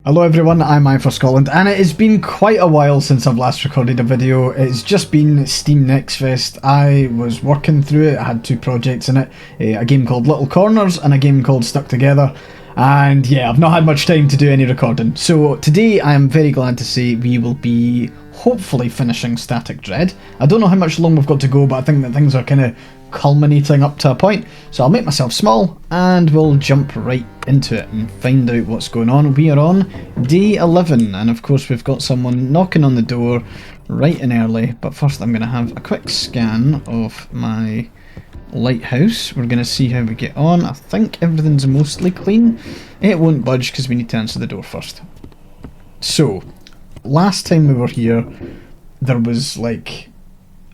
Hello everyone, I'm AyeforScotland, and it has been quite a while since I've last recorded a video. It's just been Steam Next Fest. I was working through it. I had two projects in it, a game called Little Corners and a game called Stuck Together. And yeah, I've not had much time to do any recording. So today I am very glad to say we will be hopefully finishing Static Dread. I don't know how much long we've got to go, but I think that things are kind of culminating up to a point. So I'll make myself small and we'll jump right into it and find out what's going on. We are on day 11 and of course we've got someone knocking on the door right and early. But first I'm going to have a quick scan of my lighthouse. We're going to see how we get on. I think everything's mostly clean. It won't budge because we need to answer the door first. So, last time we were here, there was like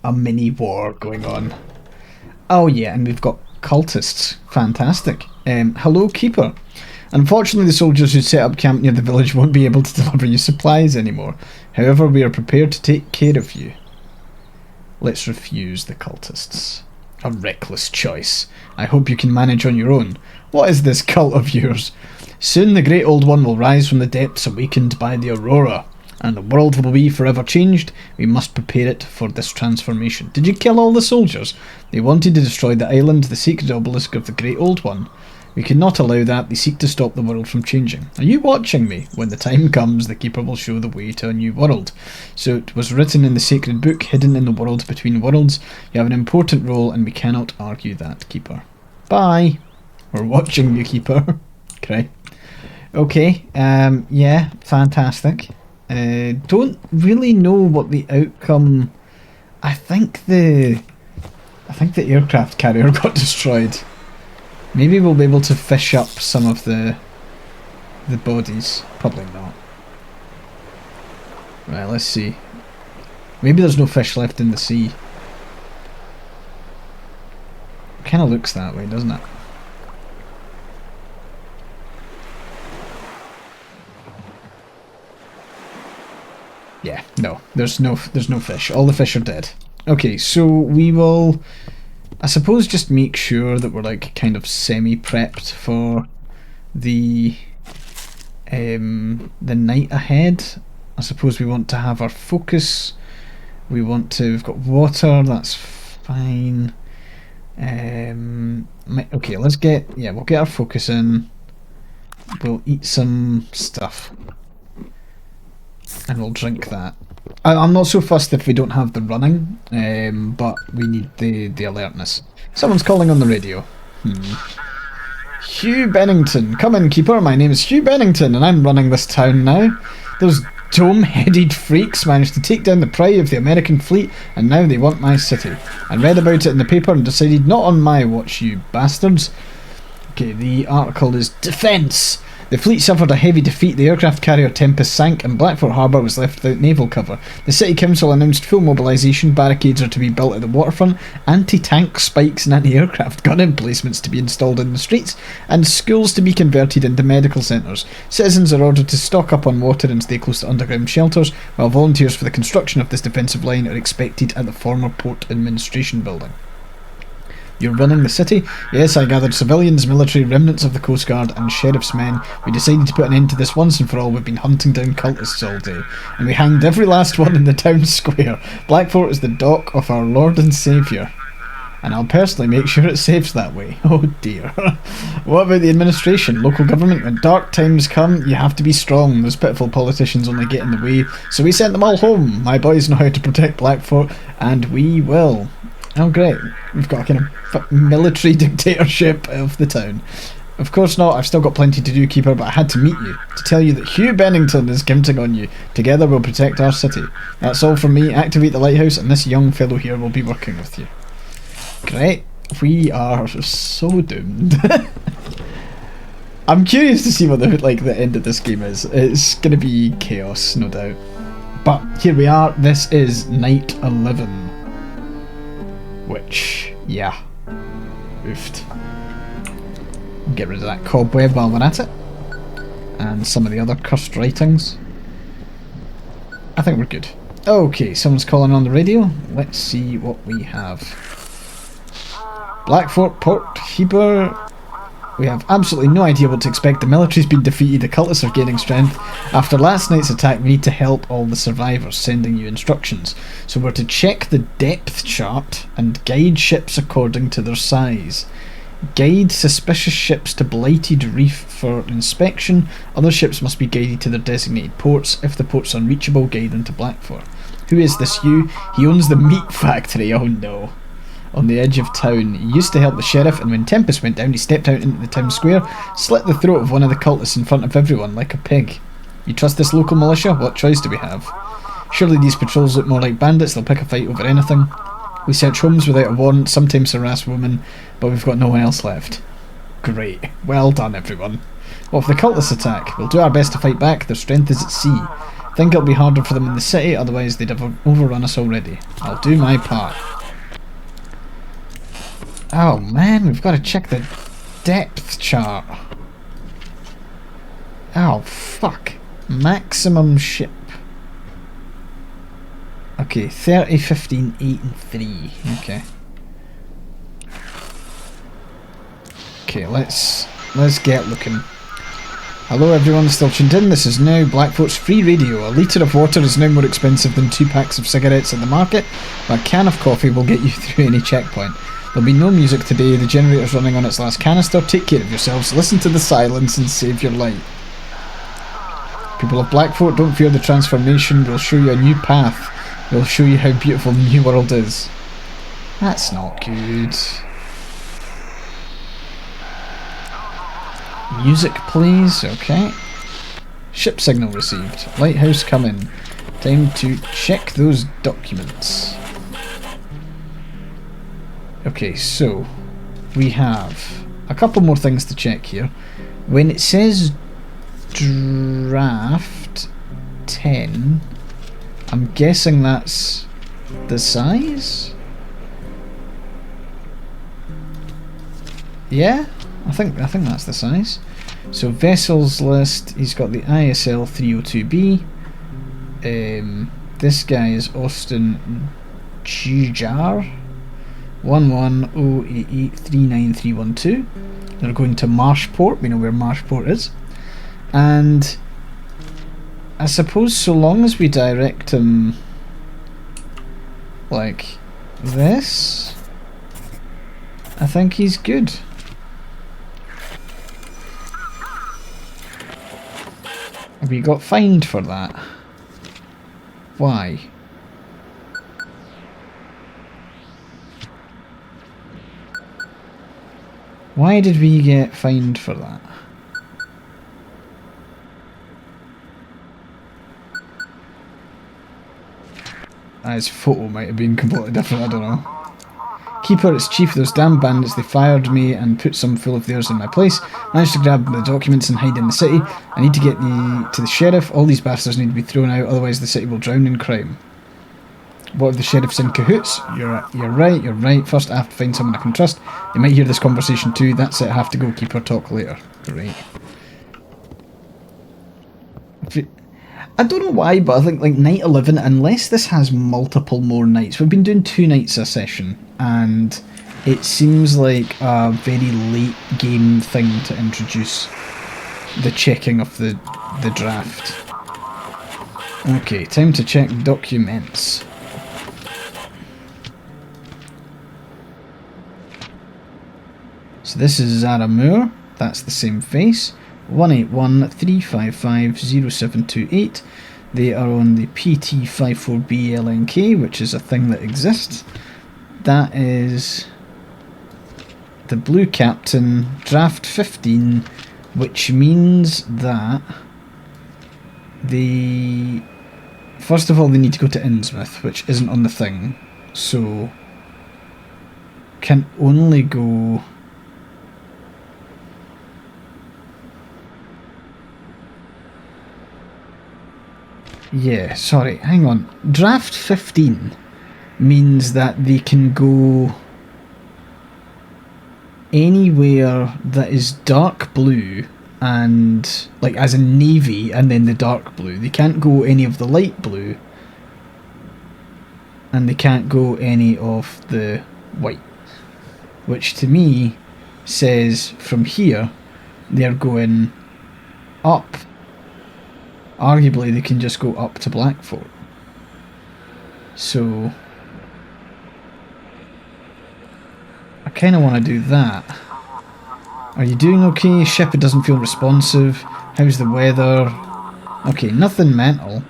a mini war going on. Oh yeah, and we've got cultists. Fantastic. Hello, Keeper. Unfortunately, the soldiers who set up camp near the village won't be able to deliver you supplies anymore. However, we are prepared to take care of you. Let's refuse the cultists. A reckless choice. I hope you can manage on your own. What is this cult of yours? Soon the Great Old One will rise from the depths awakened by the Aurora, and the world will be forever changed. We must prepare it for this transformation. Did you kill all the soldiers? They wanted to destroy the island, the sacred obelisk of the Great Old One. We cannot allow that. They seek to stop the world from changing. Are you watching me? When the time comes, the Keeper will show the way to a new world. So it was written in the sacred book, hidden in the world between worlds. You have an important role, and we cannot argue that, Keeper. Bye. We're watching you, Keeper. Okay. Okay, yeah, fantastic. Don't really know what the outcome... I think the aircraft carrier got destroyed. Maybe we'll be able to fish up some of the bodies. Probably not. Right, let's see. Maybe there's no fish left in the sea. Kind of looks that way, doesn't it? Yeah, no, there's no fish. All the fish are dead. Okay, so we will, I suppose, just make sure that we're like kind of semi-prepped for the night ahead. I suppose we want to have our focus. We've got water. That's fine. Okay, we'll get our focus in. We'll eat some stuff. And we'll drink that. I'm not so fussed if we don't have the running, but we need the alertness. Someone's calling on the radio. Hugh Bennington. Come in, Keeper. My name is Hugh Bennington, and I'm running this town now. Those dome-headed freaks managed to take down the prey of the American fleet, and now they want my city. I read about it in the paper and decided not on my watch, you bastards. Okay, the article is Defence. The fleet suffered a heavy defeat, the aircraft carrier Tempest sank, and Blackfort Harbour was left without naval cover. The City Council announced full mobilisation, barricades are to be built at the waterfront, anti-tank spikes and anti-aircraft gun emplacements to be installed in the streets, and schools to be converted into medical centres. Citizens are ordered to stock up on water and stay close to underground shelters, while volunteers for the construction of this defensive line are expected at the former Port Administration Building. You're running the city? Yes, I gathered civilians, military, remnants of the Coast Guard and sheriff's men. We decided to put an end to this once and for all. We've been hunting down cultists all day, and we hanged every last one in the town square. Blackfort is the dock of our Lord and Saviour, and I'll personally make sure it's safe that way. Oh dear. What about the administration, local government? When dark times come, you have to be strong. Those pitiful politicians only get in the way, so we sent them all home. My boys know how to protect Blackfort, and we will. Oh great, we've got a kind of military dictatorship of the town. Of course not, I've still got plenty to do, Keeper, but I had to meet you, to tell you that Hugh Bennington is counting on you. Together we'll protect our city. That's all from me. Activate the lighthouse and this young fellow here will be working with you. Great, we are so doomed. I'm curious to see what the end of this game is. It's going to be chaos, no doubt. But here we are, this is night 11. Which, yeah, oofed. Get rid of that cobweb while we're at it. And some of the other cursed writings. I think we're good. Okay, someone's calling on the radio. Let's see what we have. Blackfort Port Heber We have absolutely no idea what to expect. The military's been defeated, the cultists are gaining strength. After last night's attack, we need to help all the survivors, sending you instructions. So we're to check the depth chart and guide ships according to their size. Guide suspicious ships to Blighted Reef for inspection. Other ships must be guided to their designated ports. If the port's unreachable, guide them to Blackford. Who is this Hugh? He owns the meat factory, oh no. On the edge of town. He used to help the sheriff, and when Tempest went down, he stepped out into the town square, slit the throat of one of the cultists in front of everyone, like a pig. You trust this local militia? What choice do we have? Surely these patrols look more like bandits, they'll pick a fight over anything. We search homes without a warrant, sometimes harass women, but we've got no one else left. Great. Well done, everyone. Well, if the cultists attack, we'll do our best to fight back. Their strength is at sea. Think it'll be harder for them in the city, otherwise they'd have overrun us already. I'll do my part. Oh man, we've got to check the depth chart. Oh fuck. Maximum ship. Okay, 30, 15, 8 and 3. Okay. Okay, let's get looking. Hello everyone still tuned in, this is now Blackfoot's free radio. A litre of water is now more expensive than 2 packs of cigarettes at the market, but a can of coffee will get you through any checkpoint. There'll be no music today, the generator's running on its last canister. Take care of yourselves, listen to the silence and save your light. People of Blackfoot, don't fear the transformation, we'll show you a new path. We'll show you how beautiful the new world is. That's not good. Music please, okay. Ship signal received. Lighthouse coming. Time to check those documents. Okay, so we have a couple more things to check here. When it says draft 10, I'm guessing that's the size? Yeah, I think that's the size. So vessels list, he's got the ISL 302B. This guy is Austin Jujar. 1108839312. They're going to Marshport, we know where Marshport is. And I suppose so long as we direct him like this, I think he's good. Have we got fined for that? Why? Why did we get fined for that? His photo might have been completely different, I don't know. Keeper, it's chief of those damn bandits. They fired me and put some fool of theirs in my place. Managed to grab the documents and hide in the city. I need to get to the sheriff. All these bastards need to be thrown out, otherwise the city will drown in crime. What if the sheriff's in cahoots? You're right. First I have to find someone I can trust. They might hear this conversation too. That's it, I have to go. Keep her talk later. Great. I don't know why, but I think like night 11, unless this has multiple more nights, we've been doing 2 nights a session, and it seems like a very late game thing to introduce the checking of the draft. Okay, time to check documents. So this is Zara Moore, that's the same face. 181-355-0728. They are on the PT54B LNK, which is a thing that exists. That is the Blue Captain, draft 15, which means that they... First of all, they need to go to Innsmouth, which isn't on the thing, so can only go... Yeah, sorry, hang on. Draft 15 means that they can go anywhere that is dark blue and, like, as in navy and then the dark blue. They can't go any of the light blue and they can't go any of the white. Which to me says from here they're going up. Arguably they can just go up to Blackfort. So I kind of want to do that. Are you doing okay? Ship, it doesn't feel responsive. How's the weather? Okay, nothing mental.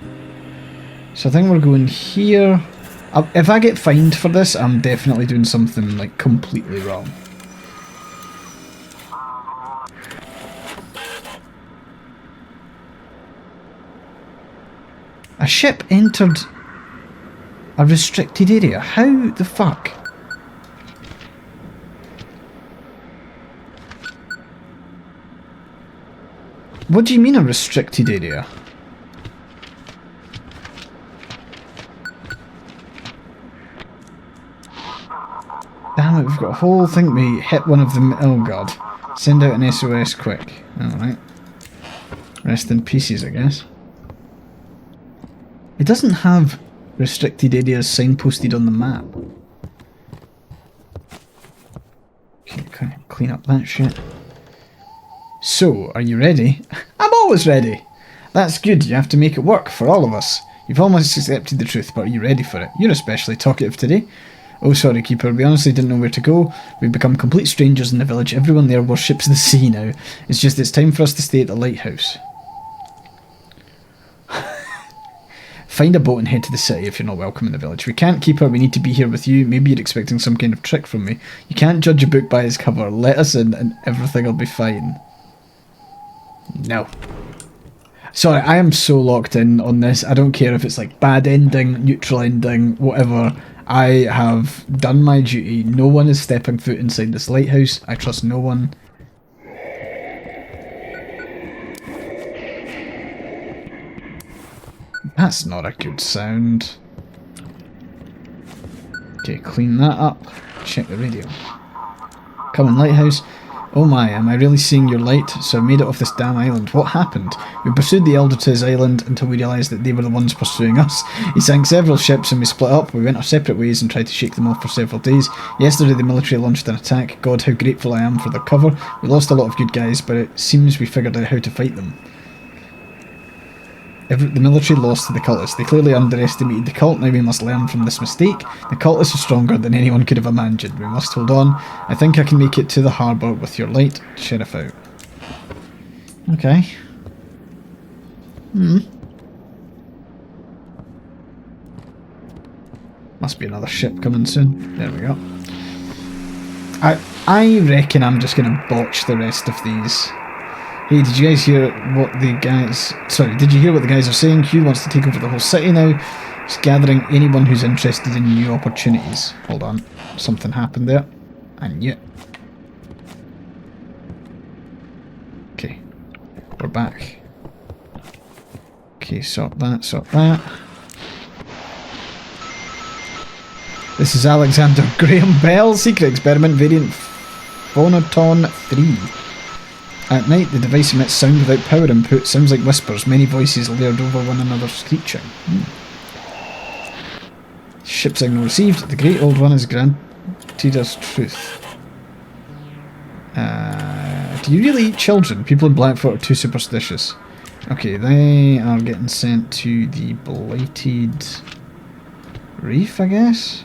So I think we're going here. If I get fined for this, I'm definitely doing something like completely wrong. A ship entered a restricted area. How the fuck? What do you mean a restricted area? Damn it, we've got a whole thing. We hit one of them. Oh god. Send out an SOS quick. Alright. Rest in pieces, I guess. It doesn't have restricted areas signposted on the map. Okay, kind of clean up that shit. So, are you ready? I'm always ready! That's good, you have to make it work for all of us. You've almost accepted the truth, but are you ready for it? You're especially talkative today. Oh, sorry, Keeper, we honestly didn't know where to go. We've become complete strangers in the village. Everyone there worships the sea now. It's just it's time for us to stay at the Lighthouse. Find a boat and head to the city if you're not welcome in the village. We can't, Keeper, we need to be here with you. Maybe you're expecting some kind of trick from me. You can't judge a book by its cover. Let us in and everything will be fine. No. Sorry, I am so locked in on this. I don't care if it's like bad ending, neutral ending, whatever. I have done my duty. No one is stepping foot inside this lighthouse. I trust no one. That's not a good sound. Okay, clean that up. Check the radio. Come on, Lighthouse. Oh my, am I really seeing your light? So I made it off this damn island. What happened? We pursued the Elder to his island until we realised that they were the ones pursuing us. He sank several ships and we split up. We went our separate ways and tried to shake them off for several days. Yesterday the military launched an attack. God, how grateful I am for their cover. We lost a lot of good guys, but it seems we figured out how to fight them. The military lost to the cultists. They clearly underestimated the cult. Now we must learn from this mistake. The cultists are stronger than anyone could have imagined. We must hold on. I think I can make it to the harbour with your light. Sheriff out. Okay. Must be another ship coming soon. There we go. I reckon I'm just going to botch the rest of these. Hey, did you guys hear what the guys... Sorry, did you hear what the guys are saying? Hugh wants to take over the whole city now. He's gathering anyone who's interested in new opportunities. Hold on. Something happened there. I knew it. Okay. We're back. Okay, sort that, sort that. This is Alexander Graham Bell, Secret Experiment Variant Phonoton 3. At night, the device emits sound without power input. Sounds like whispers, many voices layered over one another, screeching. Ship signal received. The Great Old One has granted us truth. Do you really eat children? People in Blackfort are too superstitious. Okay, they are getting sent to the Blighted Reef, I guess?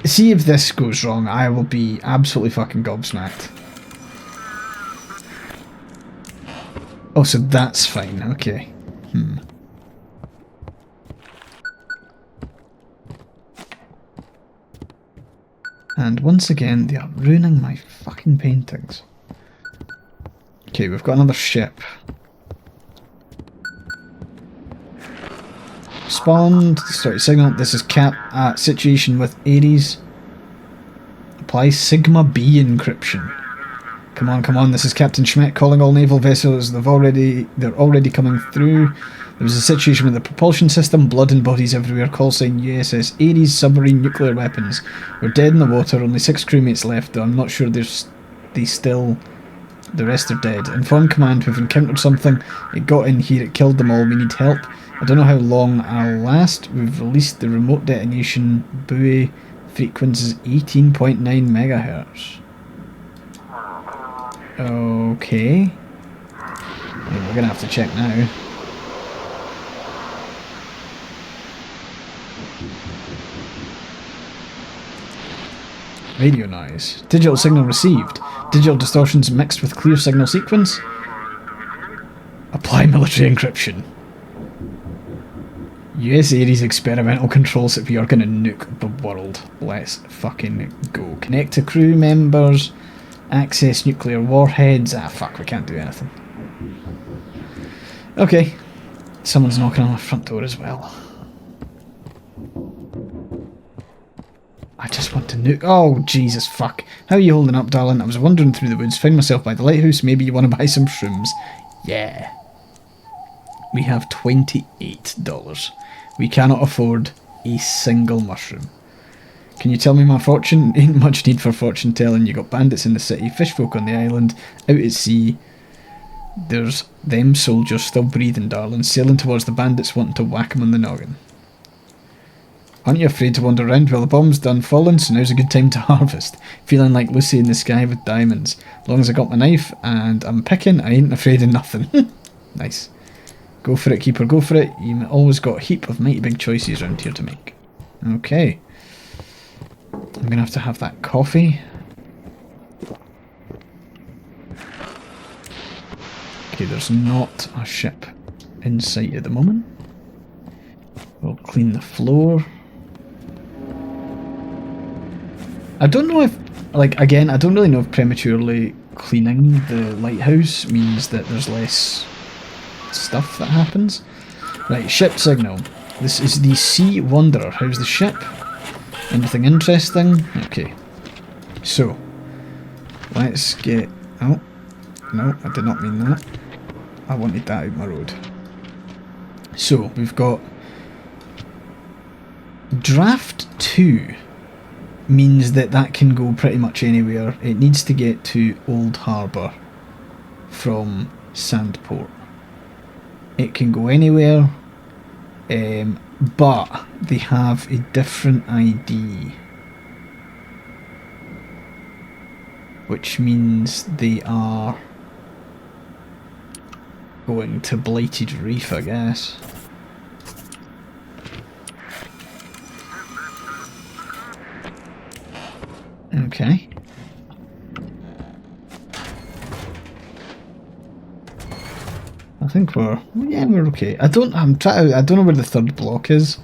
See if this goes wrong, I will be absolutely fucking gobsmacked. Oh, so that's fine, okay. And once again, they are ruining my fucking paintings. Okay, we've got another ship. Spawned, sorry, signal, this is Cap, situation with Ares. Apply Sigma B encryption. Come on, this is Captain Schmidt calling all naval vessels, they're already coming through. There was a situation with the propulsion system, blood and bodies everywhere, call sign USS Ares, submarine nuclear weapons. We're dead in the water, only 6 crewmates left, though I'm not sure the rest are dead. Inform command, we've encountered something, it got in here, it killed them all, we need help. I don't know how long I'll last. We've released the remote detonation buoy. Frequency is 18.9 megahertz. Okay. We're gonna have to check now. Radio noise. Digital signal received. Digital distortions mixed with clear signal sequence. Apply military encryption. US Ares experimental controls that we are going to nuke the world. Let's fucking go. Connect to crew members. Access nuclear warheads. Ah, fuck, we can't do anything. Okay. Someone's knocking on my front door as well. I just want to nuke. Oh, Jesus, fuck. How are you holding up, darling? I was wandering through the woods, found myself by the lighthouse. Maybe you want to buy some shrooms. Yeah. We have $28. We cannot afford a single mushroom. Can you tell me my fortune? Ain't much need for fortune telling. You got bandits in the city, fishfolk on the island, out at sea. There's them soldiers still breathing, darling, sailing towards the bandits wanting to whack 'em on the noggin. Aren't you afraid to wander around? Well, the bomb's done falling, so now's a good time to harvest. Feeling like Lucy in the sky with diamonds. As long as I got my knife and I'm picking, I ain't afraid of nothing. Nice. Go for it, keeper, go for it. You always got a heap of mighty big choices around here to make. Okay. I'm going to have that coffee. Okay, there's not a ship in sight at the moment. We'll clean the floor. I don't know if, like, again, I don't really know if prematurely cleaning the lighthouse means that there's less stuff that happens. Right, ship signal. This is the Sea Wanderer. How's the ship? Anything interesting? Okay. So, let's get... Oh, no, I did not mean that. I wanted that out my road. So, we've got... Draft 2 means that that can go pretty much anywhere. It needs to get to Old Harbour from Sandport. It can go anywhere, but they have a different ID, which means they are going to Blighted Reef, I guess. Okay. I think we're okay. I don't know where the third block is.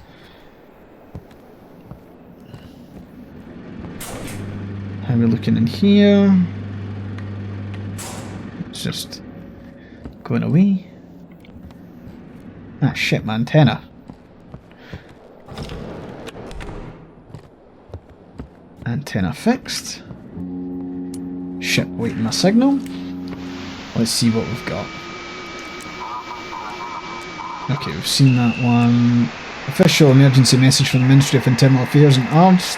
How are we looking in here? It's just going away. Ah shit, my antenna. Antenna fixed. Ship waiting my signal. Let's see what we've got. Okay, we've seen that one. Official emergency message from the Ministry of Internal Affairs and Arms.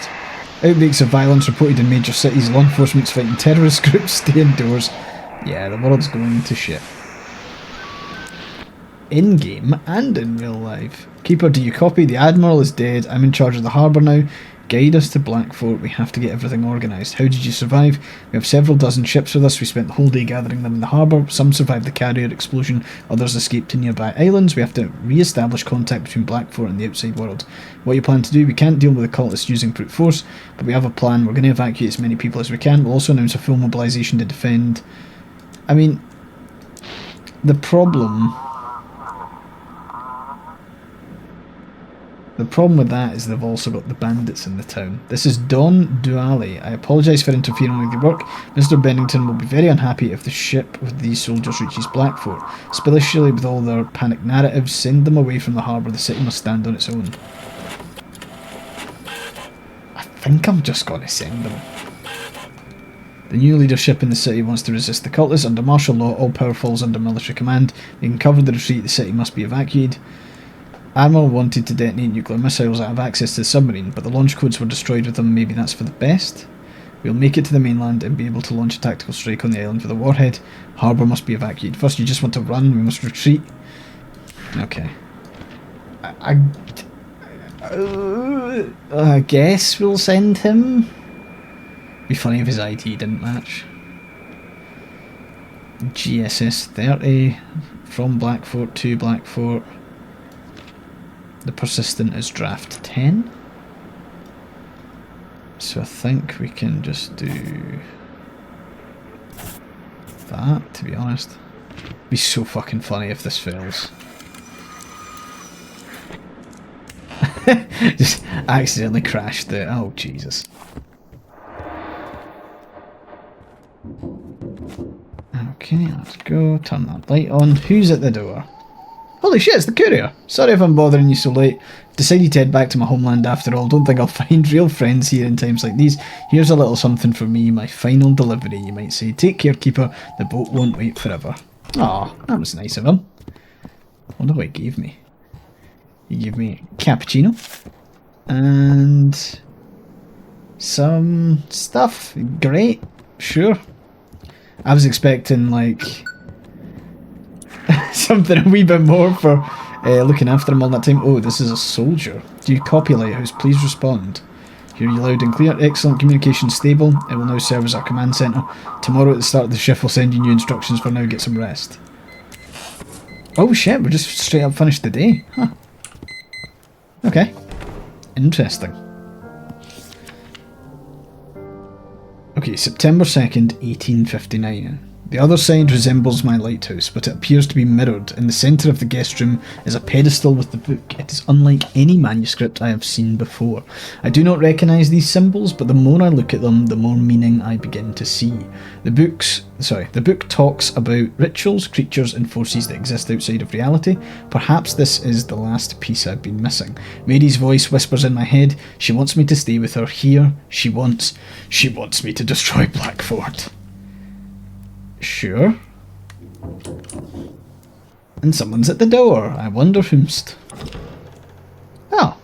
Outbreaks of violence reported in major cities. Law enforcement's fighting terrorist groups. Stay indoors. Yeah, the world's going to shit. In-game and in real life. Keeper, do you copy? The Admiral is dead. I'm in charge of the harbour now. Guide us to Blackfort. We have to get everything organised. How did you survive? We have several dozen ships with us. We spent the whole day gathering them in the harbour. Some survived the carrier explosion. Others escaped to nearby islands. We have to re-establish contact between Blackfort and the outside world. What you plan to do? We can't deal with the cultists using brute force, but we have a plan. We're going to evacuate as many people as we can. We'll also announce a full mobilisation to defend. I mean, the problem with that is they've also got the bandits in the town. This is Don Duali. I apologise for interfering with your work. Mr. Bennington will be very unhappy if the ship with these soldiers reaches Blackfort. Especially with all their panic narratives, send them away from the harbour. The city must stand on its own. I think I'm just going to send them. The new leadership in the city wants to resist the cultists. Under martial law, all power falls under military command. They can cover the retreat. The city must be evacuated. Admiral wanted to detonate nuclear missiles that have access to the submarine, but the launch codes were destroyed with them. Maybe that's for the best. We'll make it to the mainland and be able to launch a tactical strike on the island with a warhead. Harbour must be evacuated. First, you just want to run. We must retreat. Okay. I guess we'll send him. Be funny if his ID didn't match. GSS 30 from Blackfort to Blackfort. The persistent is draft 10. So I think we can just do that, to be honest. It'd be so fucking funny if this fails. Just accidentally crashed the... Oh, Jesus. Okay, let's go. Turn that light on. Who's at the door? Holy shit, it's the courier! Sorry if I'm bothering you so late. Decided to head back to my homeland after all. Don't think I'll find real friends here in times like these. Here's a little something for me, my final delivery, you might say. Take care, keeper. The boat won't wait forever. Aw, that was nice of him. I wonder what he gave me. He gave me a cappuccino. And some stuff. Great. Sure. I was expecting, like, something a wee bit more for looking after him all that time. Oh, this is a soldier. Do you copy, Lighthouse? Please respond. Hear you loud and clear. Excellent communication, stable. It will now serve as our command centre. Tomorrow at the start of the shift we'll send you new instructions. For now, get some rest. Oh shit, we're just straight up finished the day. Huh. Okay. Interesting. Okay, September 2nd, 1859. The other side resembles my lighthouse, but it appears to be mirrored. In the centre of the guest room is a pedestal with the book. It is unlike any manuscript I have seen before. I do not recognise these symbols, but the more I look at them, the more meaning I begin to see. The book talks about rituals, creatures and forces that exist outside of reality. Perhaps this is the last piece I've been missing. Mary's voice whispers in my head. She wants me to stay with her here. She wants me to destroy Blackfort. Sure. And someone's at the door. I wonder whomst. Oh.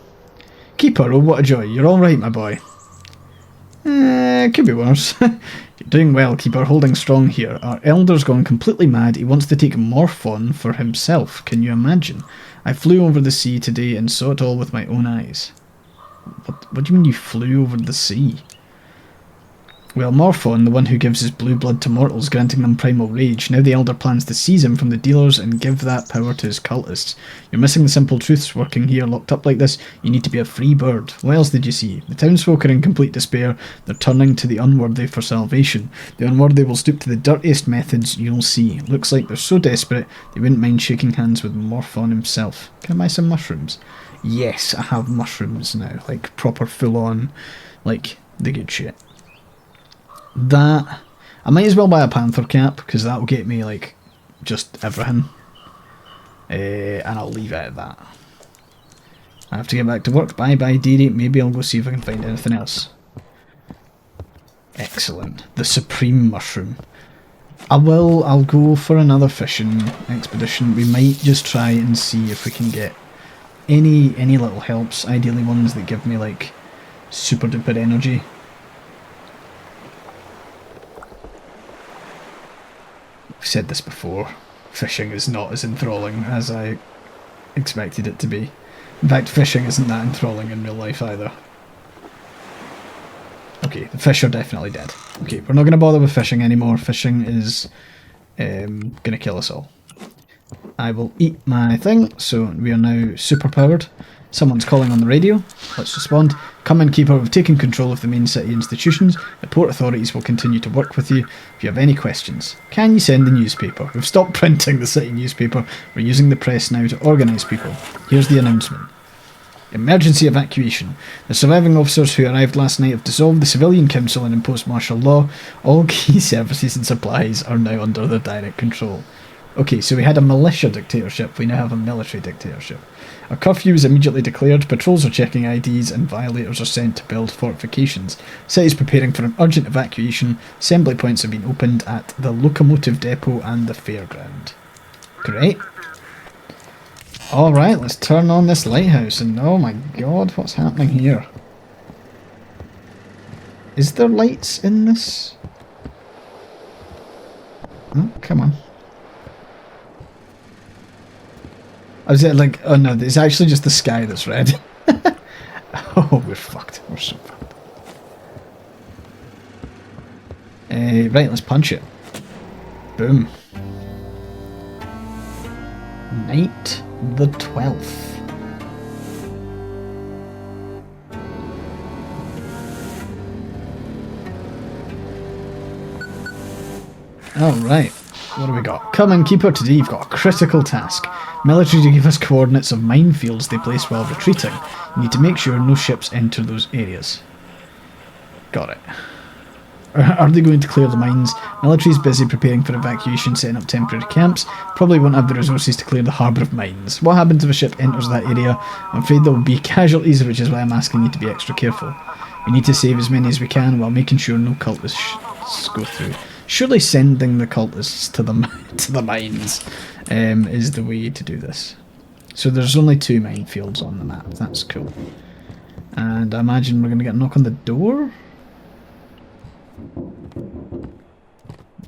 Keeper, oh what a joy. You're alright, my boy. Could be worse. You're doing well, Keeper. Holding strong here. Our elder's gone completely mad. He wants to take Morphon for himself. Can you imagine? I flew over the sea today and saw it all with my own eyes. What do you mean you flew over the sea? Well, Morphon, the one who gives his blue blood to mortals, granting them primal rage, now the Elder plans to seize him from the dealers and give that power to his cultists. You're missing the simple truths working here, locked up like this. You need to be a free bird. What else did you see? The townsfolk are in complete despair. They're turning to the unworthy for salvation. The unworthy will stoop to the dirtiest methods you'll see. Looks like they're so desperate they wouldn't mind shaking hands with Morphon himself. Can I buy some mushrooms? Yes, I have mushrooms now. Like, proper full-on, like, the good shit. That, I might as well buy a panther cap, because that will get me, like, just everything. And I'll leave it at that. I have to get back to work. Bye bye, dearie. Maybe I'll go see if I can find anything else. Excellent. The supreme mushroom. I'll go for another fishing expedition. We might just try and see if we can get any little helps. Ideally ones that give me, like, super duper energy. I've said this before, fishing is not as enthralling as I expected it to be. In fact, fishing isn't that enthralling in real life either. Okay, the fish are definitely dead. Okay, we're not going to bother with fishing anymore. Fishing is going to kill us all. I will eat my thing, so we are now super powered. Someone's calling on the radio. Let's respond. Come in, Keeper. We've taken control of the main city institutions. The port authorities will continue to work with you if you have any questions. Can you send the newspaper? We've stopped printing the city newspaper. We're using the press now to organise people. Here's the announcement. Emergency evacuation. The surviving officers who arrived last night have dissolved the civilian council and imposed martial law. All key services and supplies are now under their direct control. Okay, so we had a militia dictatorship. We now have a military dictatorship. A curfew is immediately declared, patrols are checking IDs and violators are sent to build fortifications. City's preparing for an urgent evacuation. Assembly points have been opened at the locomotive depot and the fairground. Great. Alright, let's turn on this lighthouse and oh my god, what's happening here? Is there lights in this? Oh, come on. I was like, oh no, it's actually just the sky that's red. Oh, we're fucked. We're so fucked. Right, let's punch it. Boom. Night the 12th. Alright, what do we got? Come in, Keeper, today you've got a critical task. Military to give us coordinates of minefields they place while retreating. You need to make sure no ships enter those areas. Got it. Are they going to clear the mines? Military's busy preparing for evacuation, setting up temporary camps. Probably won't have the resources to clear the harbour of mines. What happens if a ship enters that area? I'm afraid there will be casualties, which is why I'm asking you to be extra careful. We need to save as many as we can while making sure no cultists go through. Surely sending the cultists to the mines is the way to do this. So there's only 2 minefields on the map. That's cool. And I imagine we're going to get a knock on the door?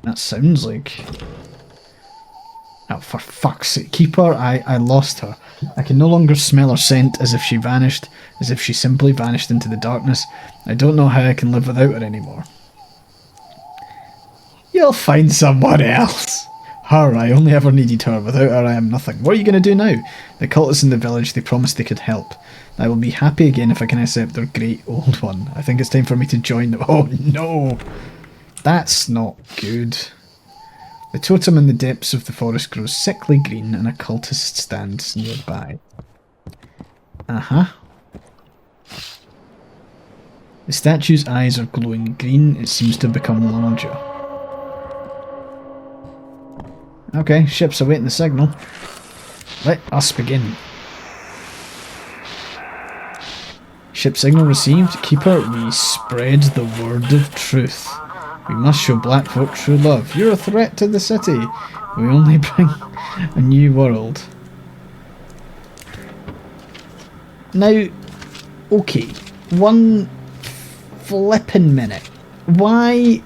That sounds like... Oh, for fuck's sake. Keeper, I lost her. I can no longer smell her scent, as if she vanished, as if she simply vanished into the darkness. I don't know how I can live without her anymore. You'll find someone else. Her, I only ever needed her. Without her, I am nothing. What are you going to do now? The cultists in the village, they promised they could help. I will be happy again if I can accept their great old one. I think it's time for me to join them. Oh no! That's not good. The totem in the depths of the forest grows sickly green and a cultist stands nearby. Uh-huh. The statue's eyes are glowing green. It seems to have become larger. Okay, ships awaiting the signal. Let us begin. Ship signal received. Keeper, we spread the word of truth. We must show black folk true love. You're a threat to the city. We only bring a new world. Now, okay, one flippin' minute. Why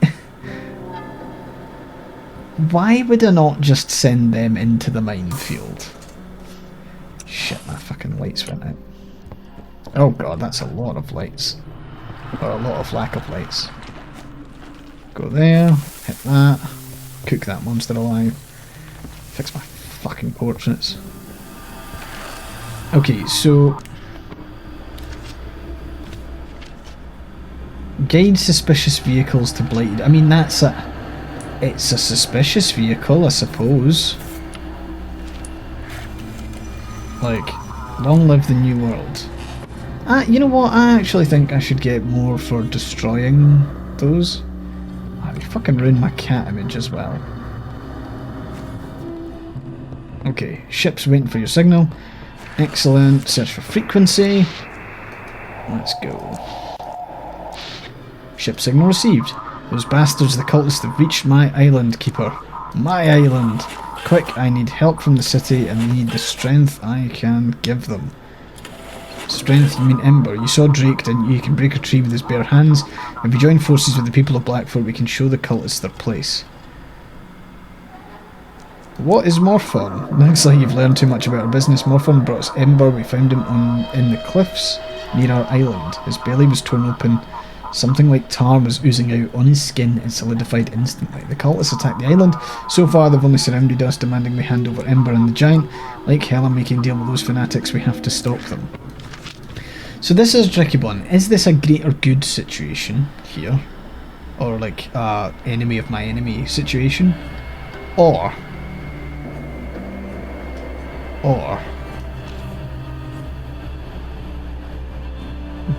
would I not just send them into the minefield? Shit, my fucking lights went out. Oh god, that's a lot of lights. Or a lot of lack of lights. Go there, hit that, cook that monster alive, fix my fucking portraits. Okay, so... Guide suspicious vehicles to Blighted. I mean, that's a... It's a suspicious vehicle, I suppose. Like, long live the new world. You know what, I actually think I should get more for destroying those. Oh, you fucking ruined my cat image as well. Okay, ships waiting for your signal. Excellent, search for frequency. Let's go. Ship signal received. Those bastards, the cultists, have reached my island, Keeper. My island! Quick, I need help from the city and they need the strength I can give them. Strength, you mean Ember. You saw Drake, didn't you? You can break a tree with his bare hands. If we join forces with the people of Blackfort, we can show the cultists their place. What is Morphon? Looks like you've learned too much about our business. Morphon brought us Ember. We found him in the cliffs near our island. His belly was torn open. Something like tar was oozing out on his skin and solidified instantly. The cultists attacked the island. So far they've only surrounded us, demanding we hand over Ember and the Giant. Like hell I'm making deal with those fanatics, we have to stop them. So this is a tricky one. Is this a greater good situation here? Or like enemy of my enemy situation? Or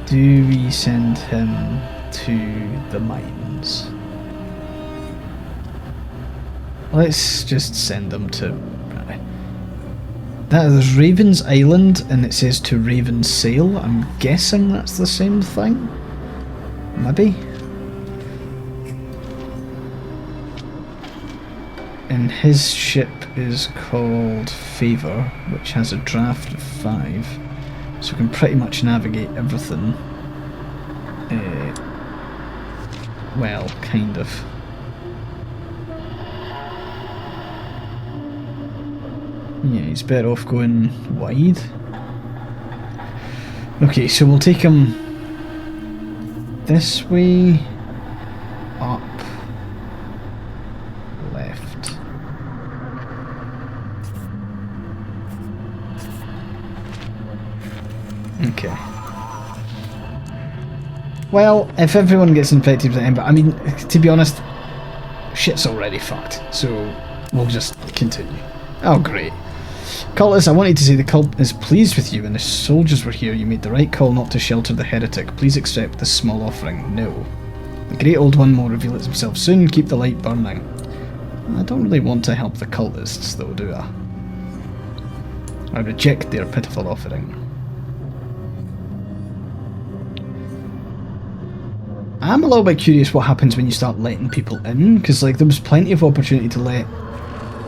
do we send him to the mines? Let's just send him to... There's Raven's Island and it says to Raven's Sail. I'm guessing that's the same thing? Maybe? And his ship is called Favour, which has a draft of 5. So we can pretty much navigate everything. Well, kind of. Yeah, he's better off going wide. Okay, so we'll take him this way, up, left. Okay. Well, if everyone gets infected with it, but I mean, to be honest, shit's already fucked, so we'll just continue. Oh, great. Cultist, I wanted to say the cult is pleased with you. When the soldiers were here, you made the right call not to shelter the heretic. Please accept this small offering. No. The Great Old One will reveal it himself soon. Keep the light burning. I don't really want to help the cultists, though, do I? I reject their pitiful offering. I'm a little bit curious what happens when you start letting people in, because like there was plenty of opportunity to let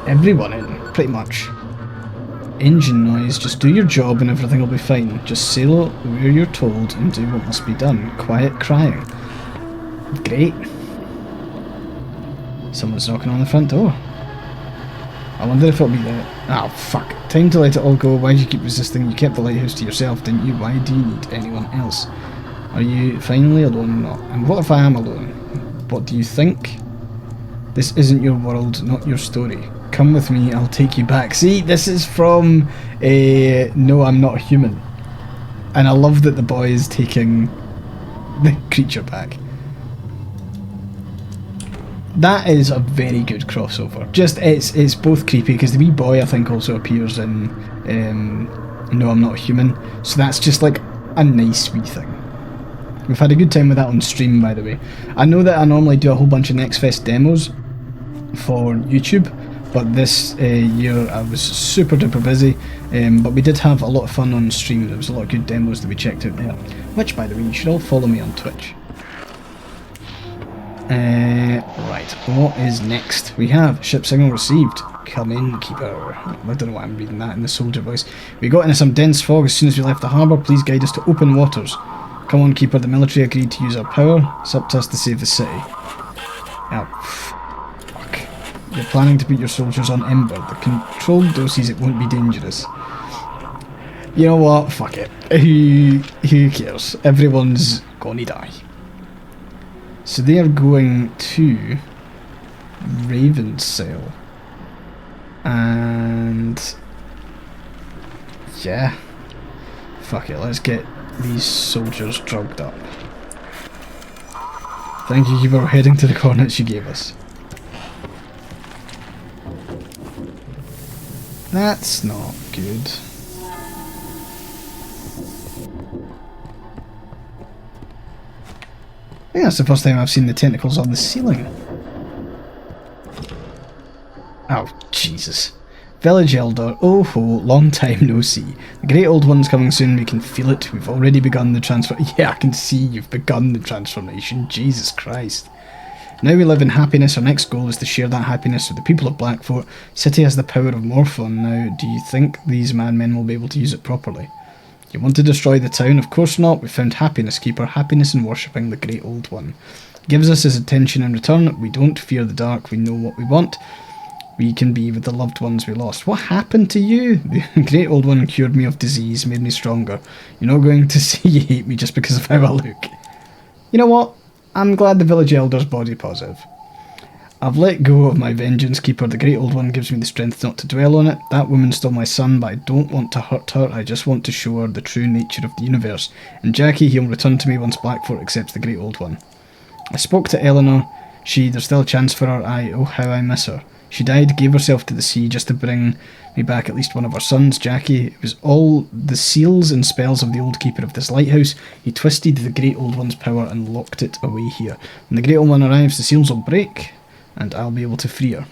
everyone in, pretty much. Engine noise, just do your job and everything will be fine. Just sail where you're told and do what must be done. Quiet crying. Great. Someone's knocking on the front door. I wonder if it'll be the... Ah, fuck. Time to let it all go. Why did you keep resisting? You kept the lighthouse to yourself, didn't you? Why do you need anyone else? Are you finally alone or not? And what if I am alone? What do you think? This isn't your world, not your story. Come with me, I'll take you back. See, this is from No, I'm Not a Human. And I love that the boy is taking the creature back. That is a very good crossover. Just, it's both creepy, because the wee boy I think also appears in No, I'm Not a Human. So that's just like a nice wee thing. We've had a good time with that on stream, by the way. I know that I normally do a whole bunch of Next Fest demos for YouTube, but this year I was super duper busy, but we did have a lot of fun on stream. There was a lot of good demos that we checked out there, which, by the way, you should all follow me on Twitch. Right, what is next? We have ship signal received. Come in, keeper. I don't know why I'm reading that in the soldier voice. We got into some dense fog as soon as we left the harbour. Please guide us to open waters. Come on, keeper. The military agreed to use our power. It's up to us to save the city. Oh, fuck. You're planning to put your soldiers on Ember. The controlled doses, it won't be dangerous. You know what? Fuck it. Who cares? Everyone's gonna die. So they are going to Ravensail. And yeah. Fuck it, let's get these soldiers drugged up. Thank you, Keeper. We're heading to the coordinates you gave us. That's not good. I think that's the first time I've seen the tentacles on the ceiling. Oh, Jesus. Village Elder, oh ho, long time no see. The Great Old One's coming soon, we can feel it. We've already begun the Yeah, I can see you've begun the transformation. Jesus Christ. Now we live in happiness. Our next goal is to share that happiness with the people of Blackfort. City has the power of more fun now. Do you think these madmen will be able to use it properly? You want to destroy the town? Of course not. We found happiness, Keeper. Happiness in worshipping the Great Old One. Gives us his attention in return. We don't fear the dark. We know what we want. We can be with the loved ones we lost. What happened to you? The Great Old One cured me of disease, made me stronger. You're not going to say you hate me just because of how I look. You know what? I'm glad the village elder's body positive. I've let go of my vengeance, Keeper. The Great Old One gives me the strength not to dwell on it. That woman stole my son, but I don't want to hurt her. I just want to show her the true nature of the universe. And Jackie, he'll return to me once Blackfort accepts the Great Old One. I spoke to Eleanor. There's still a chance for her. Oh, how I miss her. She died, gave herself to the sea just to bring me back at least one of her sons, Jackie. It was all the seals and spells of the old keeper of this lighthouse. He twisted the Great Old One's power and locked it away here. When the Great Old One arrives, the seals will break, and I'll be able to free her.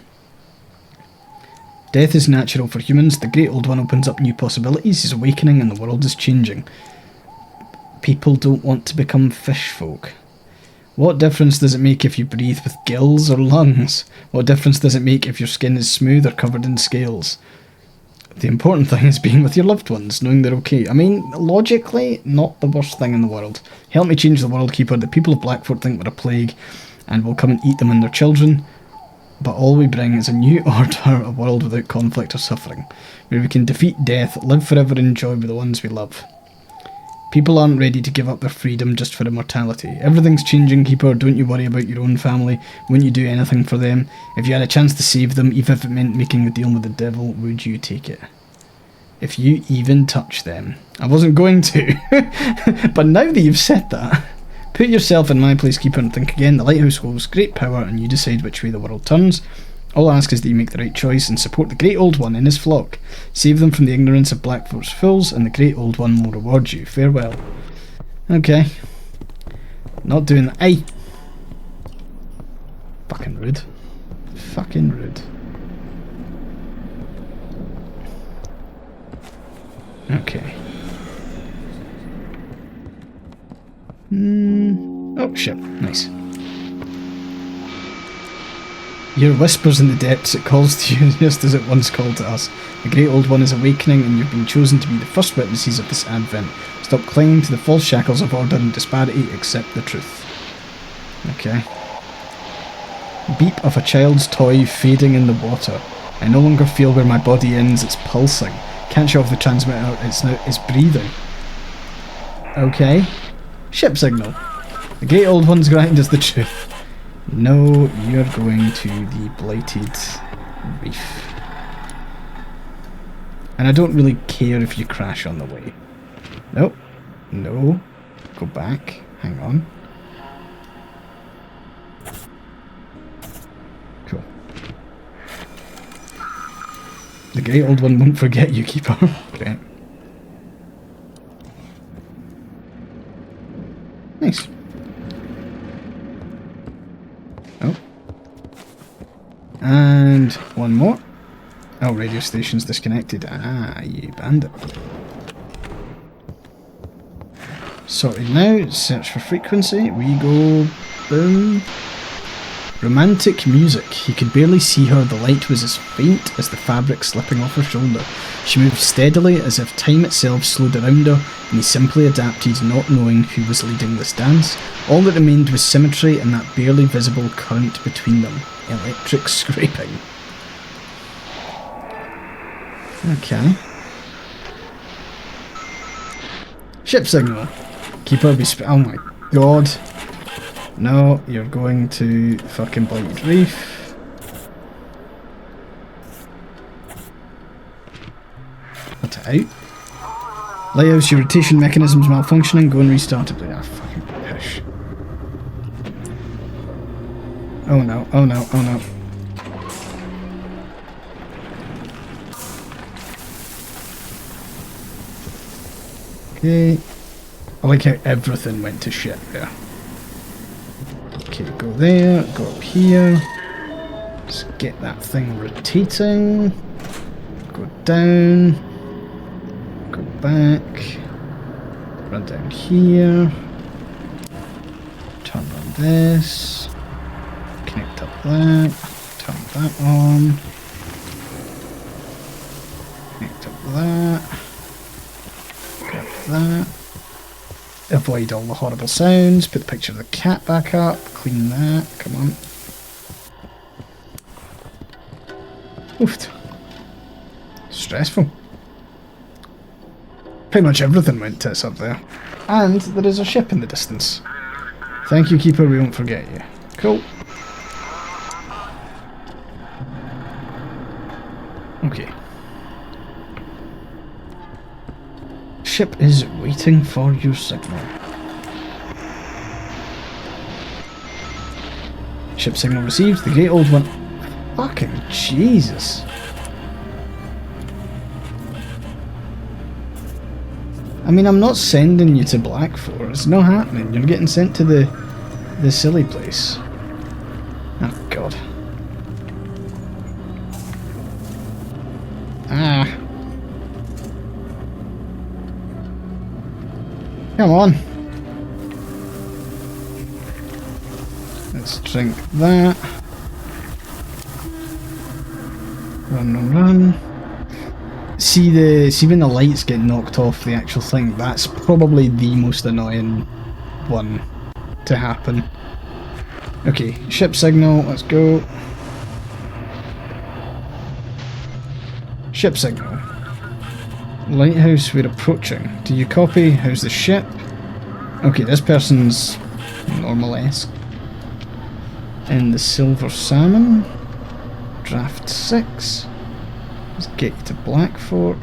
Death is natural for humans. The Great Old One opens up new possibilities. He's awakening and the world is changing. People don't want to become fish folk. What difference does it make if you breathe with gills or lungs? What difference does it make if your skin is smooth or covered in scales? The important thing is being with your loved ones, knowing they're okay. I mean, logically, not the worst thing in the world. Help me change the world, Keeper. The people of Blackfort think we're a plague and will come and eat them and their children. But all we bring is a new order, a world without conflict or suffering, where we can defeat death, live forever and enjoy with the ones we love. People aren't ready to give up their freedom just for immortality. Everything's changing, Keeper. Don't you worry about your own family. Wouldn't you do anything for them? If you had a chance to save them, even if it meant making a deal with the devil, would you take it? If you even touch them. I wasn't going to. But now that you've said that, put yourself in my place, Keeper, and think again. The Lighthouse holds great power, and you decide which way the world turns. All I ask is that you make the right choice and support the Great Old One in his flock. Save them from the ignorance of Blackfoot's fools, and the Great Old One will reward you. Farewell. Okay. Not doing that. Aye! Fucking rude. Fucking rude. Okay. Oh, shit. Nice. Your whispers in the depths, it calls to you just as it once called to us. The Great Old One is awakening, and you've been chosen to be the first witnesses of this advent. Stop clinging to the false shackles of order and disparity, accept the truth. Okay. Beep of a child's toy fading in the water. I no longer feel where my body ends, it's pulsing. Can't shut off the transmitter, it's breathing. Okay. Ship signal. The Great Old One's grind is the truth. No, you're going to the blighted reef. And I don't really care if you crash on the way. Nope. No. Go back. Hang on. Cool. The Great Old One won't forget you, Keeper. Okay. Nice. Oh. And one more. Oh, radio station's disconnected. Ah, you bandit. Sorted now. Search for frequency. We go... boom. Romantic music. He could barely see her. The light was as faint as the fabric slipping off her shoulder. She moved steadily as if time itself slowed around her, and he simply adapted, not knowing who was leading this dance. All that remained was symmetry and that barely visible current between them. Electric scraping. Okay. Ship signal. Keeper be oh my god. No, you're going to fucking Blighted Reef. Put it out. Lighthouse, your rotation mechanism's malfunctioning. Go and restart it. Ah, fucking pish. Oh no, oh no, oh no. Okay. I like how everything went to shit there. Okay, go there, go up here. Let's get that thing rotating. Go down. Go back. Run down here. Turn on this. Connect up that. Turn that on. Connect up that. Grab that. Avoid all the horrible sounds. Put the picture of the cat back up. Clean that. Come on. Oofed. Stressful. Pretty much everything went tits up there. And there is a ship in the distance. Thank you, Keeper. We won't forget you. Cool. Okay. Ship is waiting for your signal. Ship signal received. The Great Old One. Fucking Jesus. I mean, I'm not sending you to Blackfoot. It's not happening. You're getting sent to the silly place. Oh god. Ah. Come on. Let's drink that. Run, run, run. See when the lights get knocked off the actual thing, that's probably the most annoying one to happen. Okay, ship signal, let's go. Ship signal. Lighthouse, we're approaching. Do you copy? How's the ship? Okay, this person's normal-esque. In the Silver Salmon. Draft 6. Let's get you to Blackfort.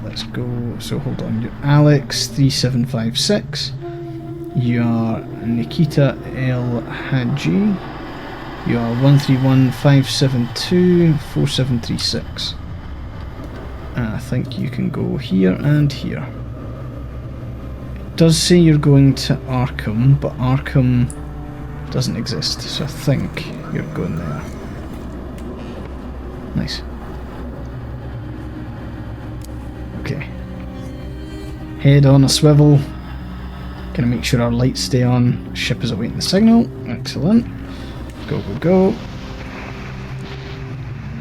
Let's go. So hold on. You're Alex 3756. You are Nikita El Haji. You are 131572 4736. I think you can go here and here. It does say you're going to Arkham, but Arkham doesn't exist, so I think you're going there. Nice. Okay. Head on a swivel. Gonna make sure our lights stay on. Ship is awaiting the signal. Excellent. Go, go, go.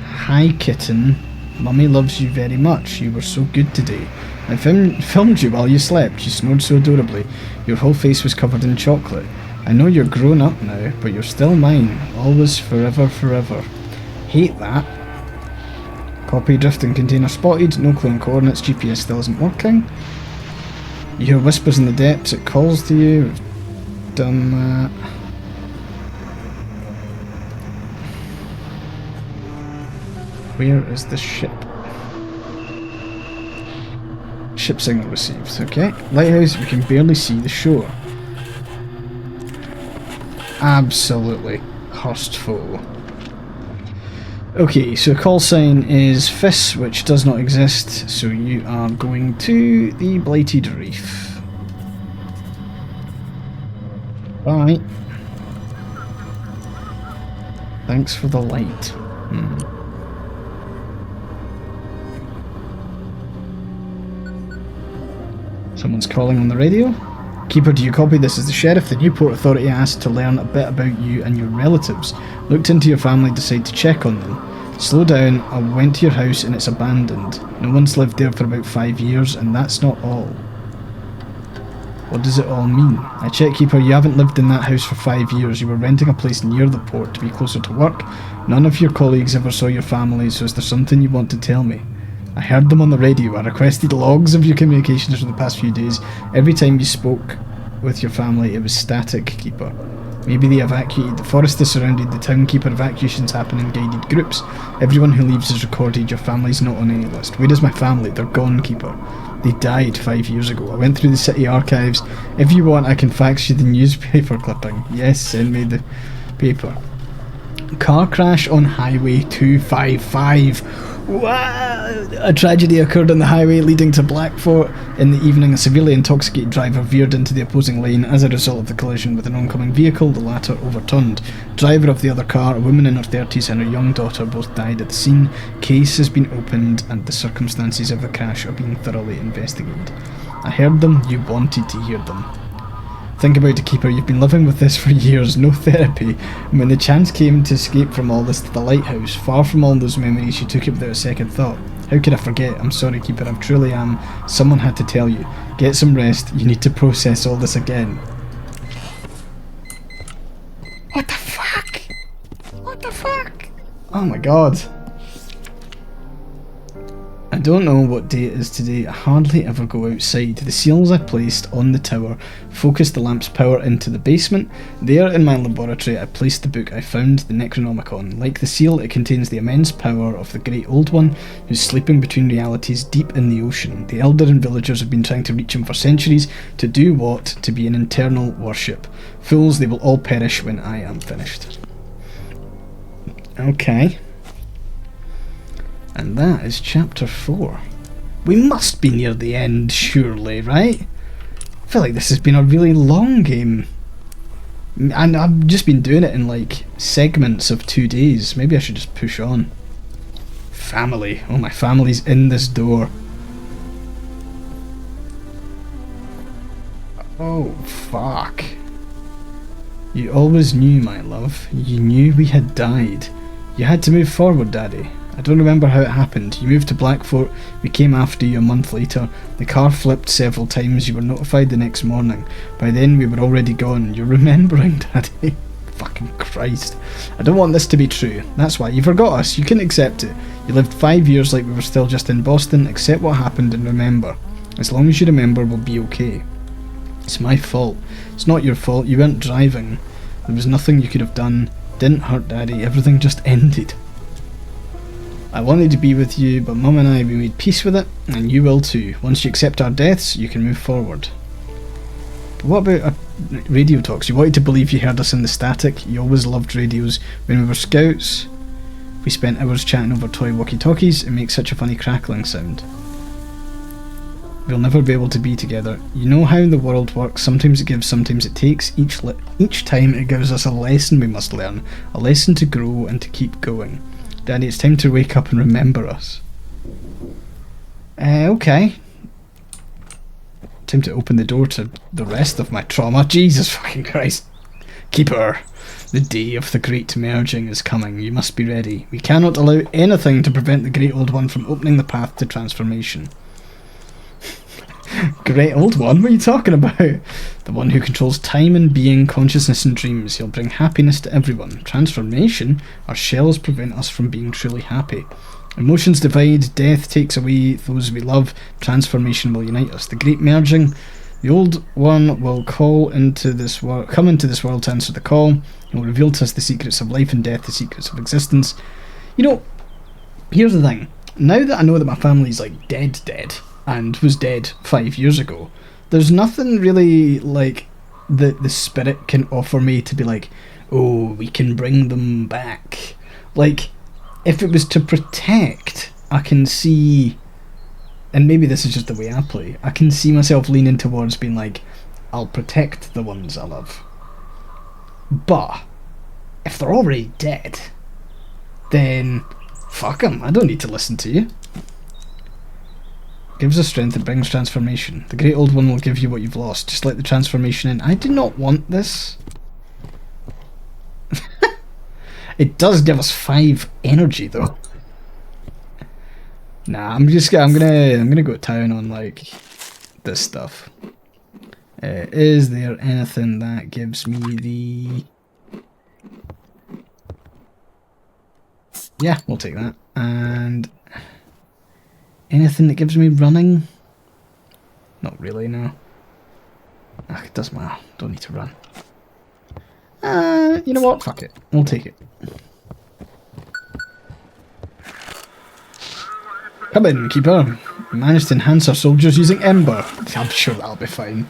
Hi, kitten. Mummy loves you very much. You were so good today. I filmed you while you slept. You snored so adorably. Your whole face was covered in chocolate. I know you're grown up now, but you're still mine. Always, forever, forever. Hate that. Copy, drifting container spotted. No clue on coordinates. GPS still isn't working. You hear whispers in the depths. It calls to you. We've done that. Where is the ship? Ship signal received. Okay. Lighthouse, we can barely see the shore. Absolutely hurtful. Okay, so call sign is FIS, which does not exist, so you are going to the Blighted Reef. Bye. Thanks for the light. Someone's calling on the radio. Keeper, do you copy? This is the sheriff. The Newport Authority asked to learn a bit about you and your relatives. Looked into your family, decided to check on them. Slow down, I went to your house and it's abandoned. No one's lived there for about 5 years, and that's not all. What does it all mean? I check, Keeper, you haven't lived in that house for 5 years. You were renting a place near the port to be closer to work. None of your colleagues ever saw your family, so is there something you want to tell me? I heard them on the radio. I requested logs of your communications for the past few days. Every time you spoke with your family, it was static, Keeper. Maybe they evacuated. The forest is surrounded. The town, Keeper. Evacuations happen in guided groups. Everyone who leaves is recorded. Your family's not on any list. Where is my family? They're gone, Keeper. They died 5 years ago. I went through the city archives. If you want, I can fax you the newspaper clipping. Yes, send me the paper. Car crash on Highway 255. Wow! A tragedy occurred on the highway leading to Blackfort. In the evening, a severely intoxicated driver veered into the opposing lane. As a result of the collision with an oncoming vehicle, the latter overturned. Driver of the other car, a woman in her 30s and her young daughter, both died at the scene. Case has been opened and the circumstances of the crash are being thoroughly investigated. I heard them, you wanted to hear them. Think about it, Keeper, you've been living with this for years, no therapy, and when the chance came to escape from all this to the Lighthouse, far from all those memories, you took it without a second thought. How could I forget? I'm sorry, Keeper, I truly am. Someone had to tell you. Get some rest, you need to process all this again. What the fuck? What the fuck? Oh my god. I don't know what day it is today. I hardly ever go outside. The seals I placed on the tower focused the lamp's power into the basement. There in my laboratory I placed the book I found, the Necronomicon. Like the seal, it contains the immense power of the great old one who's sleeping between realities deep in the ocean. The elder and villagers have been trying to reach him for centuries. To do what? To be an eternal worship. Fools, they will all perish when I am finished. Okay. And that is chapter 4. We must be near the end, surely, right? I feel like this has been a really long game. And I've just been doing it in like segments of 2 days. Maybe I should just push on. Family. Oh, my family's in this door. Oh, fuck. You always knew, my love. You knew we had died. You had to move forward, Daddy. I don't remember how it happened. You moved to Blackfort, we came after you a month later. The car flipped several times, you were notified the next morning. By then we were already gone. You're remembering, Daddy. fucking Christ. I don't want this to be true. That's why you forgot us. You couldn't accept it. You lived 5 years like we were still just in Boston. Accept what happened and remember. As long as you remember, we'll be okay. It's my fault. It's not your fault. You weren't driving. There was nothing you could have done. Didn't hurt Daddy. Everything just ended. I wanted to be with you, but Mum and I, we made peace with it, and you will too. Once you accept our deaths, you can move forward. But what about radio talks? You wanted to believe you heard us in the static. You always loved radios. When we were scouts, we spent hours chatting over toy walkie-talkies. It makes such a funny crackling sound. We'll never be able to be together. You know how the world works. Sometimes it gives, sometimes it takes. Each time it gives us a lesson we must learn. A lesson to grow and to keep going. Daddy, it's time to wake up and remember us. Okay. Time to open the door to the rest of my trauma. Jesus fucking Christ. Keeper, the day of the great merging is coming. You must be ready. We cannot allow anything to prevent the Great Old One from opening the path to transformation. Great Old One? What are you talking about? The one who controls time and being, consciousness and dreams. He'll bring happiness to everyone. Transformation? Our shells prevent us from being truly happy. Emotions divide, death takes away those we love, transformation will unite us. The great merging, the Old One will come into this world to answer the call. He will reveal to us the secrets of life and death, the secrets of existence. You know, here's the thing. Now that I know that my family's like dead, and was dead 5 years ago, there's nothing really like the spirit can offer me to be like, oh, we can bring them back. Like, if it was to protect, I can see, and maybe this is just the way I play, I can see myself leaning towards being like, I'll protect the ones I love. But if they're already dead, then fuck them, I don't need to listen to you. Gives us strength, it brings transformation. The Great Old One will give you what you've lost. Just let the transformation in. I do not want this. It does give us 5 energy though. Nah, I'm gonna go to town on like this stuff. Is there anything that gives me the... Yeah, we'll take that. And anything that gives me running? Not really, no. It doesn't matter. Don't need to run. You know what? Fuck it. We'll take it. Come in, Keeper. We managed to enhance our soldiers using Ember. I'm sure that'll be fine.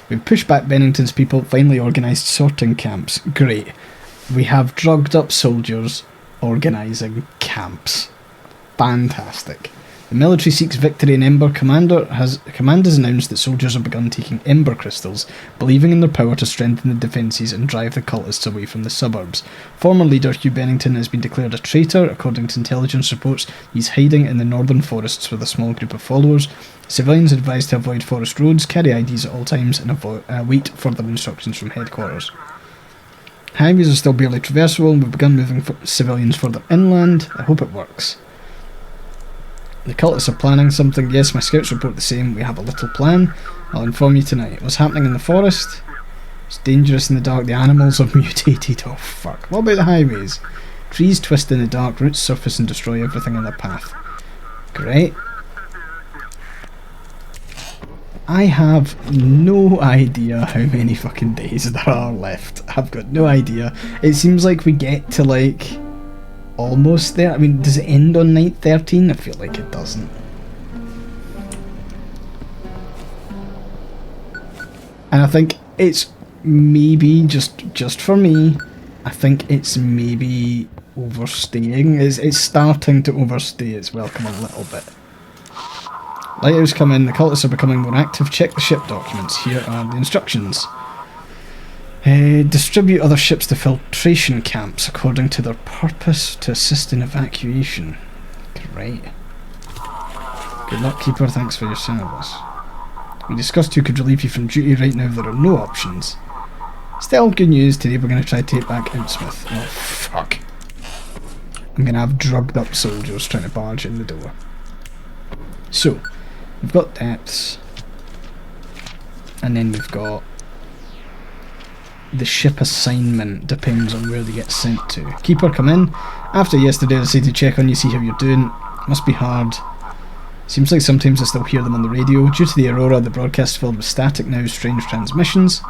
We've pushed back Bennington's people, finally organised sorting camps. Great. We have drugged up soldiers organising camps. Fantastic. The military seeks victory in Ember. Command has announced that soldiers have begun taking Ember crystals, believing in their power to strengthen the defences and drive the cultists away from the suburbs. Former leader Hugh Bennington has been declared a traitor. According to intelligence reports, he's hiding in the northern forests with a small group of followers. Civilians are advised to avoid forest roads, carry IDs at all times, and await further instructions from headquarters. Highways are still barely traversable, and we've begun moving civilians further inland. I hope it works. The cultists are planning something. Yes, my scouts report the same. We have a little plan. I'll inform you tonight. What's happening in the forest? It's dangerous in the dark. The animals have mutated. Oh fuck. What about the highways? Trees twist in the dark, roots surface and destroy everything in their path. Great. I have no idea how many fucking days there are left. I've got no idea. It seems like we get to like... almost there. I mean, does it end on night 13? I feel like it doesn't. And I think it's maybe, just for me, I think it's maybe overstaying. It's starting to overstay its welcome a little bit. Lighthouse come in, the cultists are becoming more active. Check the ship documents. Here are the instructions. Distribute other ships to filtration camps according to their purpose to assist in evacuation. Great. Good luck, Keeper. Thanks for your service. We discussed who could relieve you from duty. Right now there are no options. Still, good news. Today we're going to try to take back Imsmith. Oh, fuck. I'm going to have drugged up soldiers trying to barge in the door. So, we've got depths. And then we've got... the ship assignment depends on where they get sent to. Keeper, come in. After yesterday I decided to check on you, see how you're doing. Must be hard. Seems like sometimes I still hear them on the radio. Due to the Aurora, the broadcast is filled with static now, strange transmissions.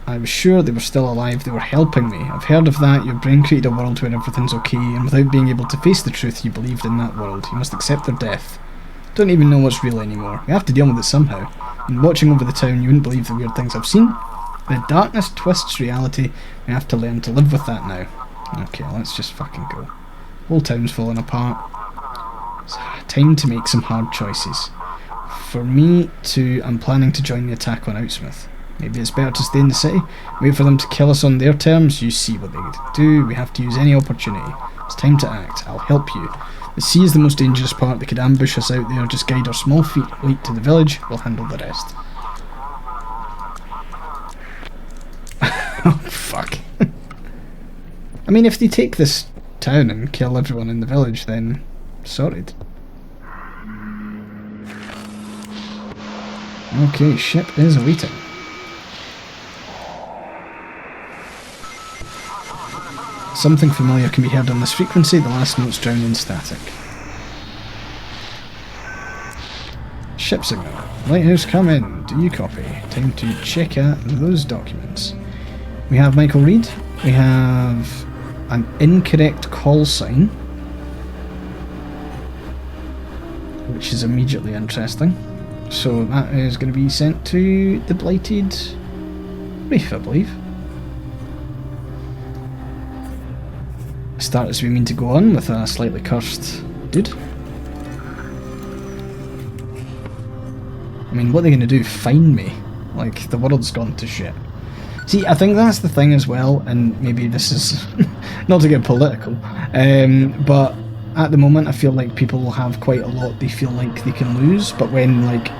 I was sure they were still alive, they were helping me. I've heard of that. Your brain created a world where everything's okay, and without being able to face the truth, you believed in that world. You must accept their death. Don't even know what's real anymore. We have to deal with it somehow. And watching over the town, you wouldn't believe the weird things I've seen. The darkness twists reality. We have to learn to live with that now. Okay, let's just fucking go. Whole town's falling apart. It's time to make some hard choices. For me, too, I'm planning to join the attack on Outsmith. Maybe it's better to stay in the city, wait for them to kill us on their terms. You see what they do. We have to use any opportunity. It's time to act. I'll help you. The sea is the most dangerous part. They could ambush us out there. Just guide our small fleet to the village. We'll handle the rest. Oh, fuck. I mean, if they take this town and kill everyone in the village, then sorted. Okay, ship is awaiting. Something familiar can be heard on this frequency. The last notes drown in static. Ship signal. Lighthouse, come in. Do you copy? Time to check out those documents. We have Michael Reed. We have an incorrect call sign, which is immediately interesting. So that is going to be sent to the Blighted Reef, I believe. Start as we mean to go on with a slightly cursed dude. I mean, what are they going to do? Fine me? Like, the world's gone to shit. See, I think that's the thing as well, and maybe this is not to get political, but at the moment I feel like people have quite a lot they feel like they can lose, but when, like,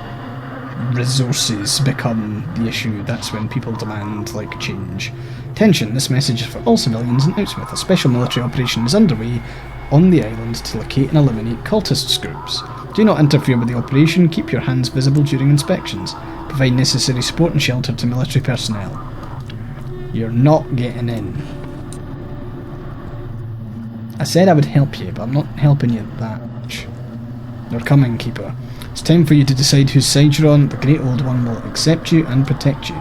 resources become the issue, that's when people demand, like, change. Attention, this message is for all civilians in Outsmith. A special military operation is underway on the island to locate and eliminate cultists groups. Do not interfere with the operation, keep your hands visible during inspections. Provide necessary support and shelter to military personnel. You're not getting in. I said I would help you, but I'm not helping you that much. They're coming, Keeper. It's time for you to decide whose side you're on. The Great Old One will accept you and protect you.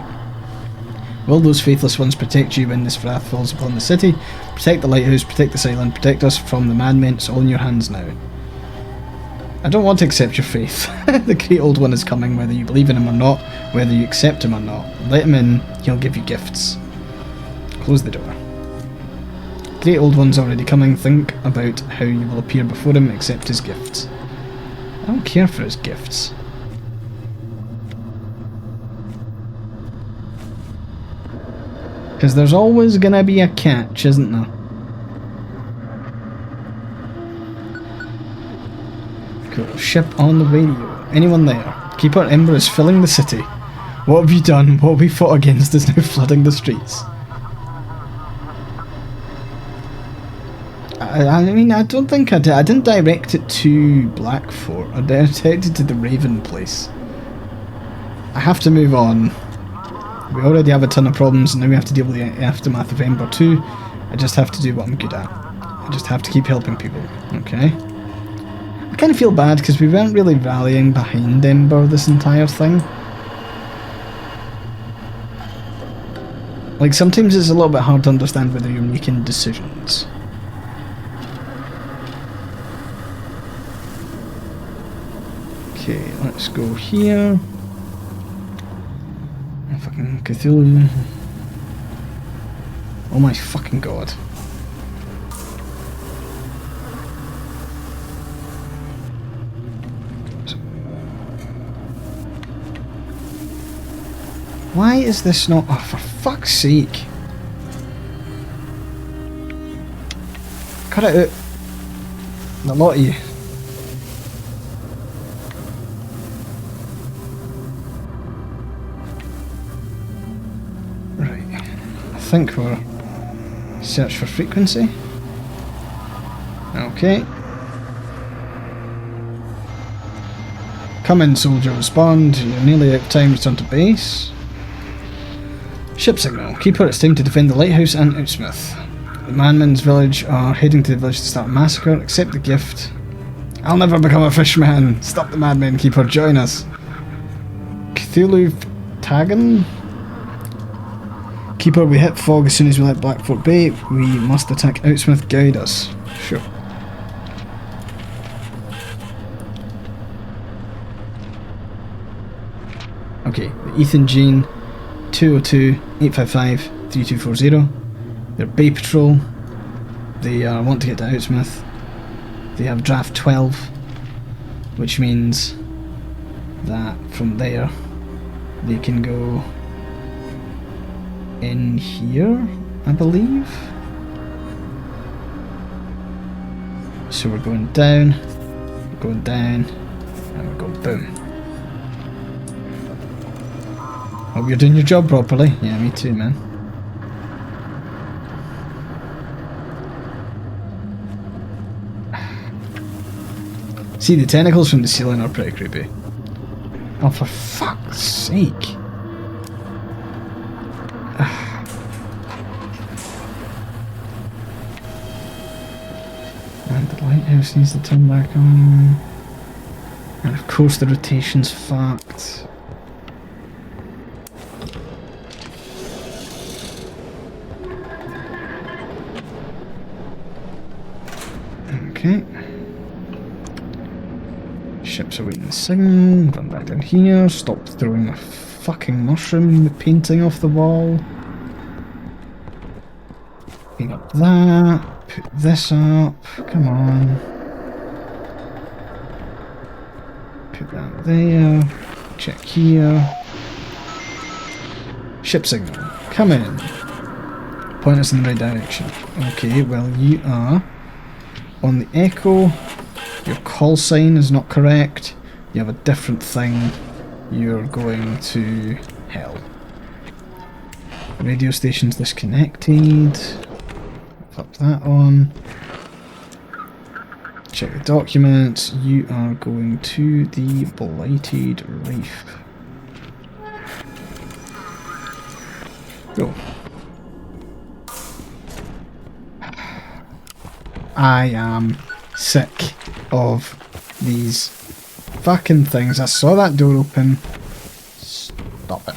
Will those faithless ones protect you when this wrath falls upon the city? Protect the lighthouse, protect this island, protect us from the madmen. It's all in your hands now. I don't want to accept your faith. The Great Old One is coming, whether you believe in him or not, whether you accept him or not. Let him in, he'll give you gifts. Close the door. Great Old One's already coming. Think about how you will appear before him, accept his gifts. I don't care for his gifts. Because there's always gonna be a catch, isn't there? Cool. Ship on the radio. Anyone there? Keeper, Ember is filling the city. What have you done? What we fought against is now flooding the streets. I mean, I don't think I did. I didn't direct it to Blackfort. I directed it to the Raven place. I have to move on. We already have a ton of problems, and now we have to deal with the aftermath of Ember 2. I just have to do what I'm good at. I just have to keep helping people. Okay. I kind of feel bad because we weren't really rallying behind Ember this entire thing. Like, sometimes it's a little bit hard to understand whether you're making decisions. Okay, let's go here. Fucking Cthulhu. Oh my fucking god. Why is this not... Oh, for fuck's sake. Cut it out. A lot of you. I think we're search for frequency. Okay. Come in, soldier, respond. You're nearly out of time, return to base. Ship signal. Keeper, it's time to defend the lighthouse and Outsmith. The Manman's village are heading to the village to start a massacre. Accept the gift. I'll never become a fishman. Stop the madman, Keeper. Join us. Cthulhu Tagan? Keeper, we hit fog as soon as we let Blackfort Bay. We must attack Outsmith. Guide us. Sure. Okay, the Ethan Jean 202-855-3240. They're Bay Patrol. They want to get to Outsmith. They have draft 12, which means that from there they can go in here, I believe. So we're going down, and we're going boom. Hope you're doing your job properly. Yeah, me too, man. See, the tentacles from the ceiling are pretty creepy. Oh, for fuck's sake. And the lighthouse needs to turn back on. And of course the rotation's fucked. Okay. Ships are waiting the signal. Run back down here. Stop throwing a fucking mushroom in the painting off the wall. Pick up that. Put this up. Come on. Put that there. Check here. Ship signal. Come in. Point us in the right direction. Okay, well you are on the Echo. Your call sign is not correct. You have a different thing. You're going to hell. Radio station's disconnected. Flip that on. Check the documents. You are going to the Blighted Reef. Go. I am sick of these fucking things. I saw that door open. Stop it.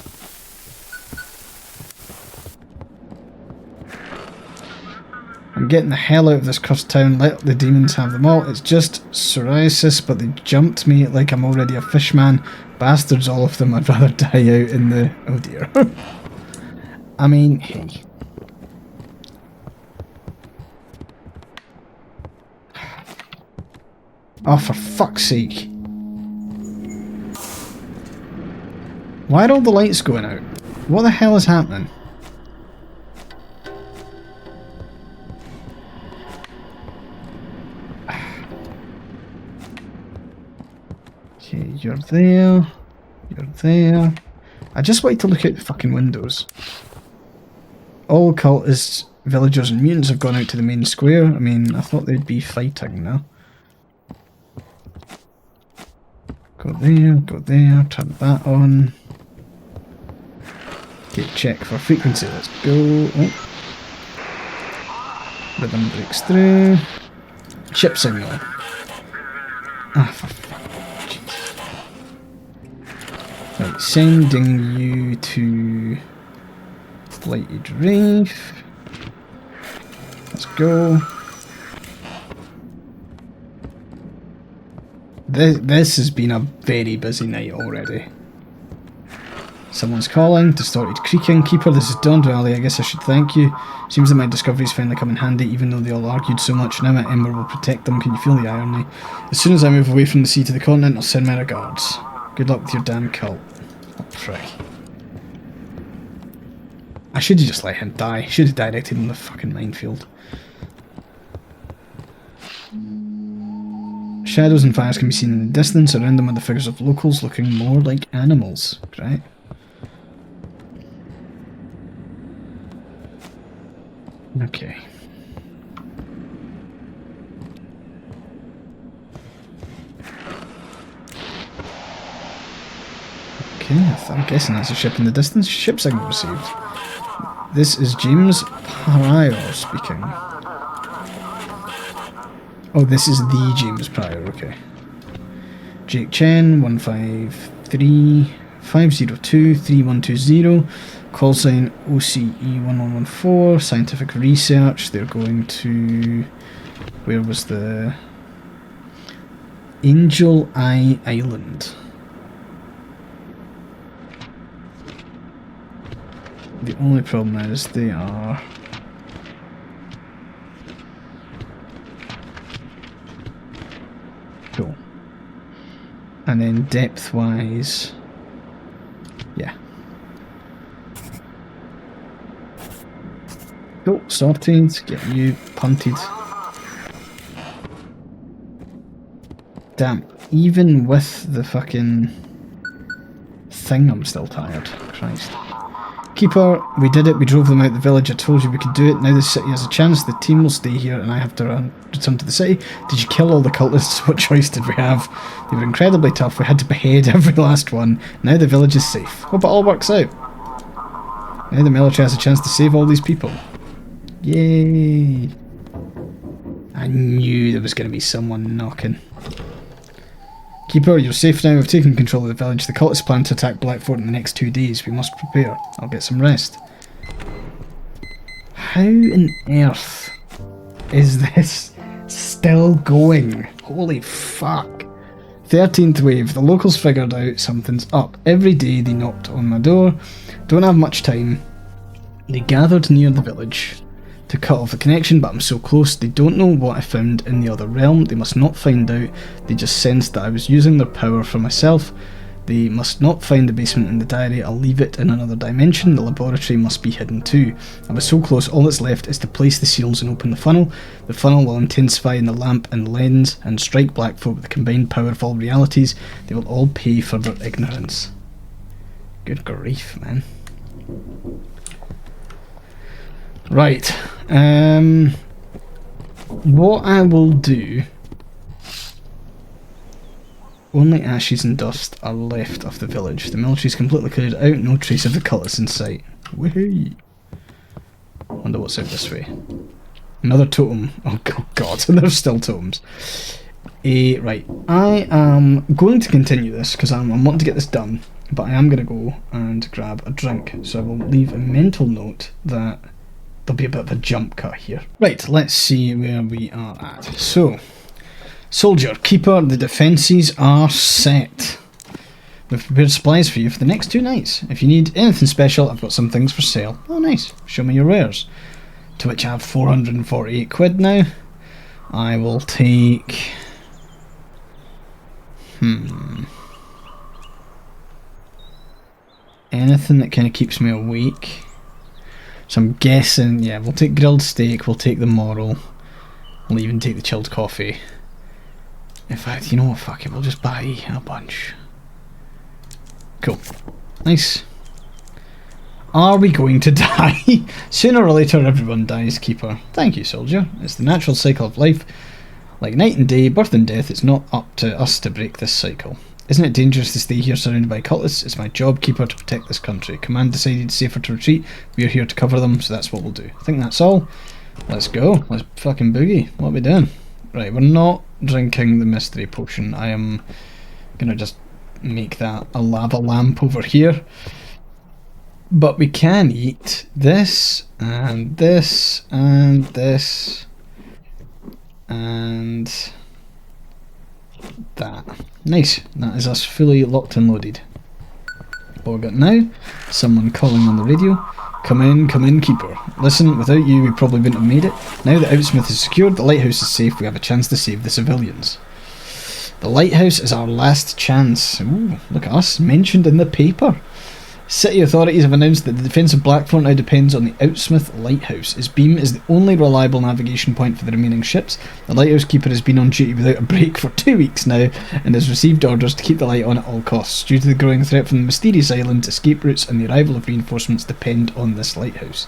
I'm getting the hell out of this cursed town. Let the demons have them all. It's just psoriasis, but they jumped me like I'm already a fishman. Bastards, all of them. I'd rather die out in the... Oh dear. I mean, hey. Oh, for fuck's sake. Why are all the lights going out? What the hell is happening? Okay, you're there. You're there. I just wanted to look out the fucking windows. All cultists, villagers and mutants have gone out to the main square. I mean, I thought they'd be fighting now. Go there, turn that on. Okay, check for frequency, let's go. Oh. Rhythm breaks through. Ship signal. Ah, for fuck. Jesus. Right, sending you to Blighted Reef. Let's go. This has been a very busy night already. Someone's calling. Distorted creaking. Keeper, this is Don Valley. I guess I should thank you. Seems that my discoveries finally come in handy, even though they all argued so much. Now my Ember will protect them. Can you feel the irony? As soon as I move away from the sea to the continent, I'll send my regards. Good luck with your damn cult. Oh, prick. I should have just let him die. Should have directed him in the fucking minefield. Shadows and fires can be seen in the distance. Around them are the figures of locals looking more like animals. Right? Okay. Okay, I'm guessing that's a ship in the distance. Ship signal received. This is James Pryor speaking. Oh, this is the James Pryor, okay. Jake Chen, 153-502-3120. Call sign OCE1114. Scientific research. They're going to... Where was the... Angel Eye Island. The only problem is they are... Cool. And then depth-wise... Yeah. Cool, sorted. Get you punted. Damn, even with the fucking thing, I'm still tired. Christ. Keeper, we did it. We drove them out the village. I told you we could do it. Now the city has a chance. The team will stay here and I have to return to the city. Did you kill all the cultists? What choice did we have? They were incredibly tough. We had to behead every last one. Now the village is safe. Hope it all works out. Now the military has a chance to save all these people. Yay. I knew there was going to be someone knocking. Keeper, you're safe now. We've taken control of the village. The cultists plan to attack Blackfort in the next 2 days. We must prepare. I'll get some rest. How on earth is this still going? Holy fuck. 13th wave. The locals figured out something's up. Every day they knocked on my door. Don't have much time. They gathered near the village to cut off the connection, but I'm so close. They don't know what I found in the other realm. They must not find out. They just sensed that I was using their power for myself. They must not find the basement in the diary. I'll leave it in another dimension. The laboratory must be hidden too. I was so close. All that's left is to place the seals and open the funnel. The funnel will intensify in the lamp and lens and strike Blackfoot with the combined power of all realities. They will all pay for their ignorance. Good grief, man. Right, what I will do... Only ashes and dust are left of the village. The military's completely cleared out, no trace of the cultists in sight. Woohoo! Wonder what's out this way. Another totem. Oh god, there's still totems. Right, I am going to continue this because I'm wanting to get this done, but I am going to go and grab a drink. So I will leave a mental note that there'll be a bit of a jump cut here. Right, let's see where we are at. So, Soldier, Keeper, the defences are set. We've prepared supplies for you for the next 2 nights. If you need anything special, I've got some things for sale. Oh nice, show me your wares. To which I have 448 quid now. I will take... anything that kind of keeps me awake. So I'm guessing, yeah, we'll take grilled steak, we'll take the moral, we'll even take the chilled coffee. In fact, you know what, fuck it, we'll just buy a bunch. Cool. Nice. Are we going to die? Sooner or later everyone dies, Keeper. Thank you, Soldier. It's the natural cycle of life. Like night and day, birth and death, it's not up to us to break this cycle. Isn't it dangerous to stay here surrounded by cultists? It's my job, Keeper, to protect this country. Command decided it's safer to retreat. We're here to cover them, so that's what we'll do. I think that's all. Let's go. Let's fucking boogie. What are we doing? Right, we're not drinking the mystery potion. I am gonna just make that a lava lamp over here. But we can eat this, and this, and this, and that. Nice. That is us fully locked and loaded. What we got now? Someone calling on the radio. Come in, Keeper. Listen, without you we probably wouldn't have made it. Now that Outsmith is secured, the lighthouse is safe, we have a chance to save the civilians. The lighthouse is our last chance. Ooh, look at us, mentioned in the paper. City authorities have announced that the defence of Blackthorn now depends on the Outsmith Lighthouse. Its beam is the only reliable navigation point for the remaining ships. The lighthouse keeper has been on duty without a break for 2 weeks now and has received orders to keep the light on at all costs. Due to the growing threat from the mysterious island, escape routes and the arrival of reinforcements depend on this lighthouse.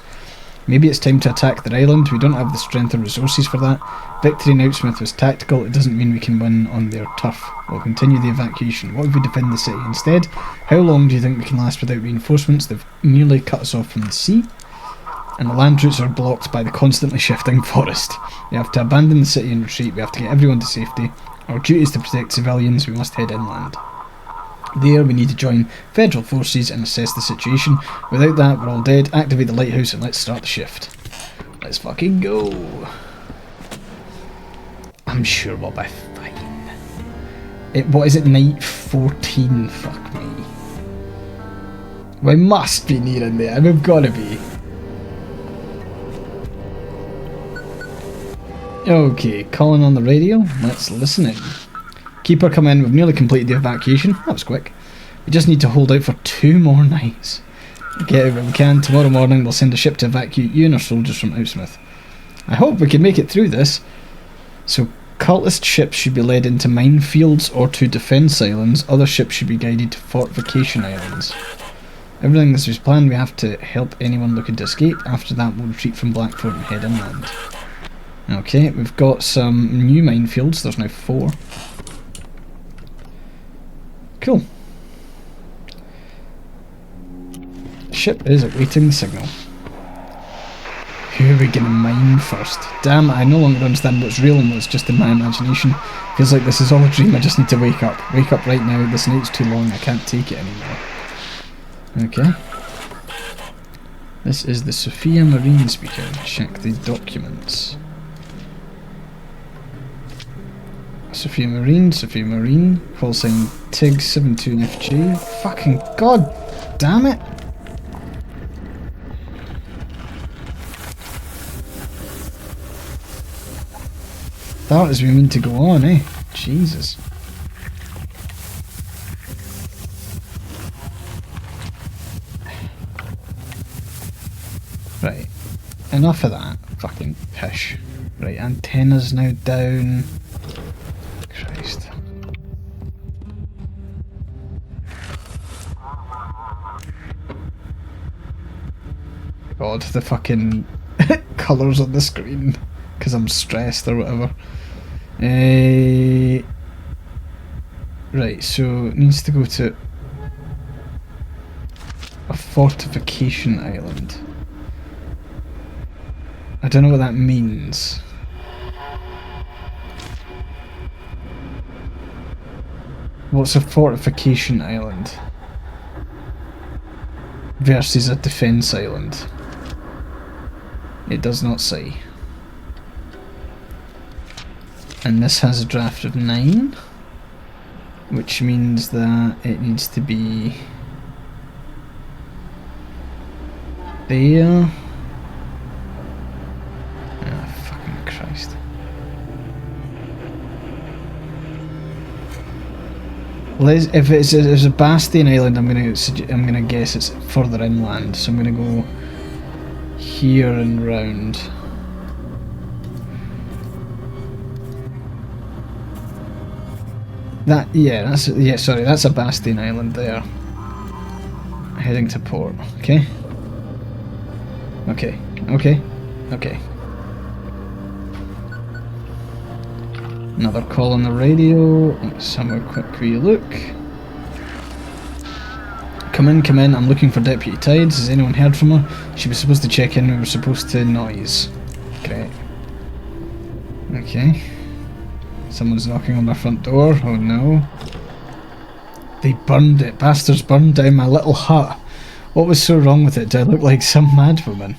Maybe it's time to attack their island. We don't have the strength or resources for that. Victory in Outsmith was tactical. It doesn't mean we can win on their turf. We'll continue the evacuation. What if we defend the city instead? How long do you think we can last without reinforcements? They've nearly cut us off from the sea. and the land routes are blocked by the constantly shifting forest. We have to abandon the city and retreat. We have to get everyone to safety. Our duty is to protect civilians. We must head inland. There, we need to join federal forces and assess the situation. Without that, we're all dead. Activate the lighthouse and let's start the shift. Let's fucking go. I'm sure we'll be fine. What is it, night 14? Fuck me. We must be nearing there. We've got to be. Okay, calling on the radio. Let's listen in. Keeper, come in. We've nearly completed the evacuation. That was quick. We just need to hold out for 2 more nights. Get out when we can. Tomorrow morning we'll send a ship to evacuate you and our soldiers from Outsmouth. I hope we can make it through this. So, cultist ships should be led into minefields or to defence islands. Other ships should be guided to fortification islands. Everything this was planned. We have to help anyone looking to escape. After that we'll retreat from Blackfort and head inland. Okay, we've got some new minefields. There's now 4. Cool. Ship is awaiting the signal. Who are we gonna mine first? Damn, I no longer understand what's real and what's just in my imagination. Feels like this is all a dream. I just need to wake up. Wake up right now. This night's too long. I can't take it anymore. Okay. This is the Sophia Marine speaker. Check the documents. Sophia Marine, call sign TIG72FJ. Fucking god damn it! That is we mean to go on, eh? Jesus. Right, enough of that fucking pish. Right, antenna's now down. Christ. God, the fucking colours on the screen, because I'm stressed or whatever. Right, so it needs to go to a fortification island. I don't know what that means. What's a fortification island versus a defence island? It does not say. And this has a draft of 9, which means that it needs to be there. Ah, fucking Christ. If it's a Bastion Island, I'm gonna guess it's further inland. So I'm gonna go here and round. Sorry, that's a Bastion Island there. Heading to port. Okay. Another call on the radio. Let's have a quick wee look. Come in, I'm looking for Deputy Tides. Has anyone heard from her? She was supposed to check in, we were supposed to noise. Great. Okay. Someone's knocking on my front door. Oh no. They burned it. Bastards burned down my little hut. What was so wrong with it? Do I look like some madwoman?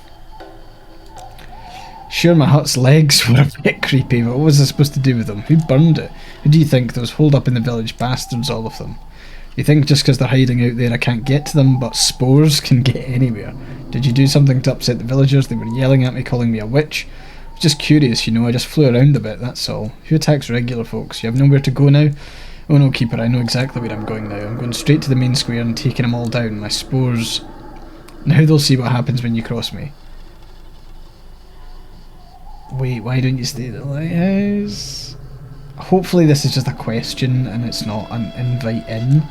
Sure, my hut's legs were a bit creepy, but what was I supposed to do with them? Who burned it? Who do you think? Those holed up in the village bastards, all of them. You think just because they're hiding out there I can't get to them, but spores can get anywhere. Did you do something to upset the villagers? They were yelling at me, calling me a witch. I was just curious, you know, I just flew around a bit, that's all. Who attacks regular folks? You have nowhere to go now? Oh no, Keeper, I know exactly where I'm going now. I'm going straight to the main square and taking them all down. My spores... Now they'll see what happens when you cross me. Wait, why don't you stay at the lighthouse? Hopefully this is just a question and it's not an invite in.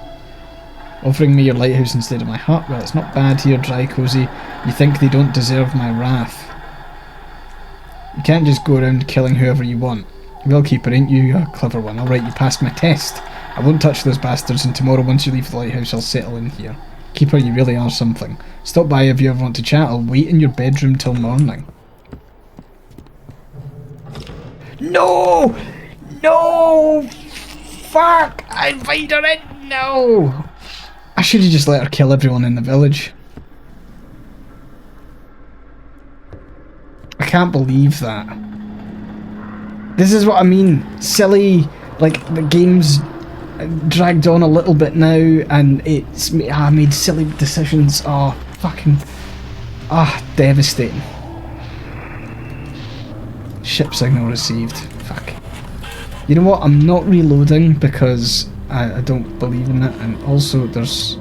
Offering me your lighthouse instead of my hut? Well, it's not bad here, dry cozy. You think they don't deserve my wrath. You can't just go around killing whoever you want. Well, Keeper, ain't you a clever one? Alright, you passed my test. I won't touch those bastards, and tomorrow once you leave the lighthouse I'll settle in here. Keeper, you really are something. Stop by if you ever want to chat. I'll wait in your bedroom till morning. No! No! Fuck! I invite her in! No! I should have just let her kill everyone in the village. I can't believe that. This is what I mean. Silly, like, the game's dragged on a little bit now, and I made silly decisions. Oh, fucking... devastating. Ship signal received. Fuck. You know what? I'm not reloading because I don't believe in it, and also there's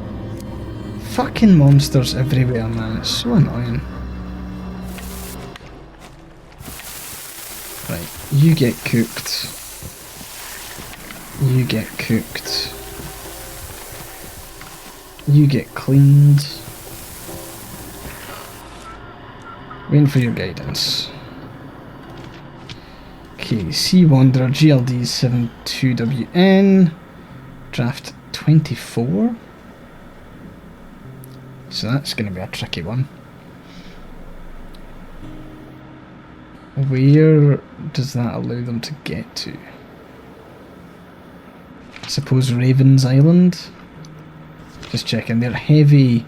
fucking monsters everywhere, man. It's so annoying. Right, you get cooked. You get cooked. You get cleaned. Waiting for your guidance. Okay, Sea Wanderer, GLD 72WN, draft 24. So that's going to be a tricky one. Where does that allow them to get to? I suppose Raven's Island? Just checking, they're heavy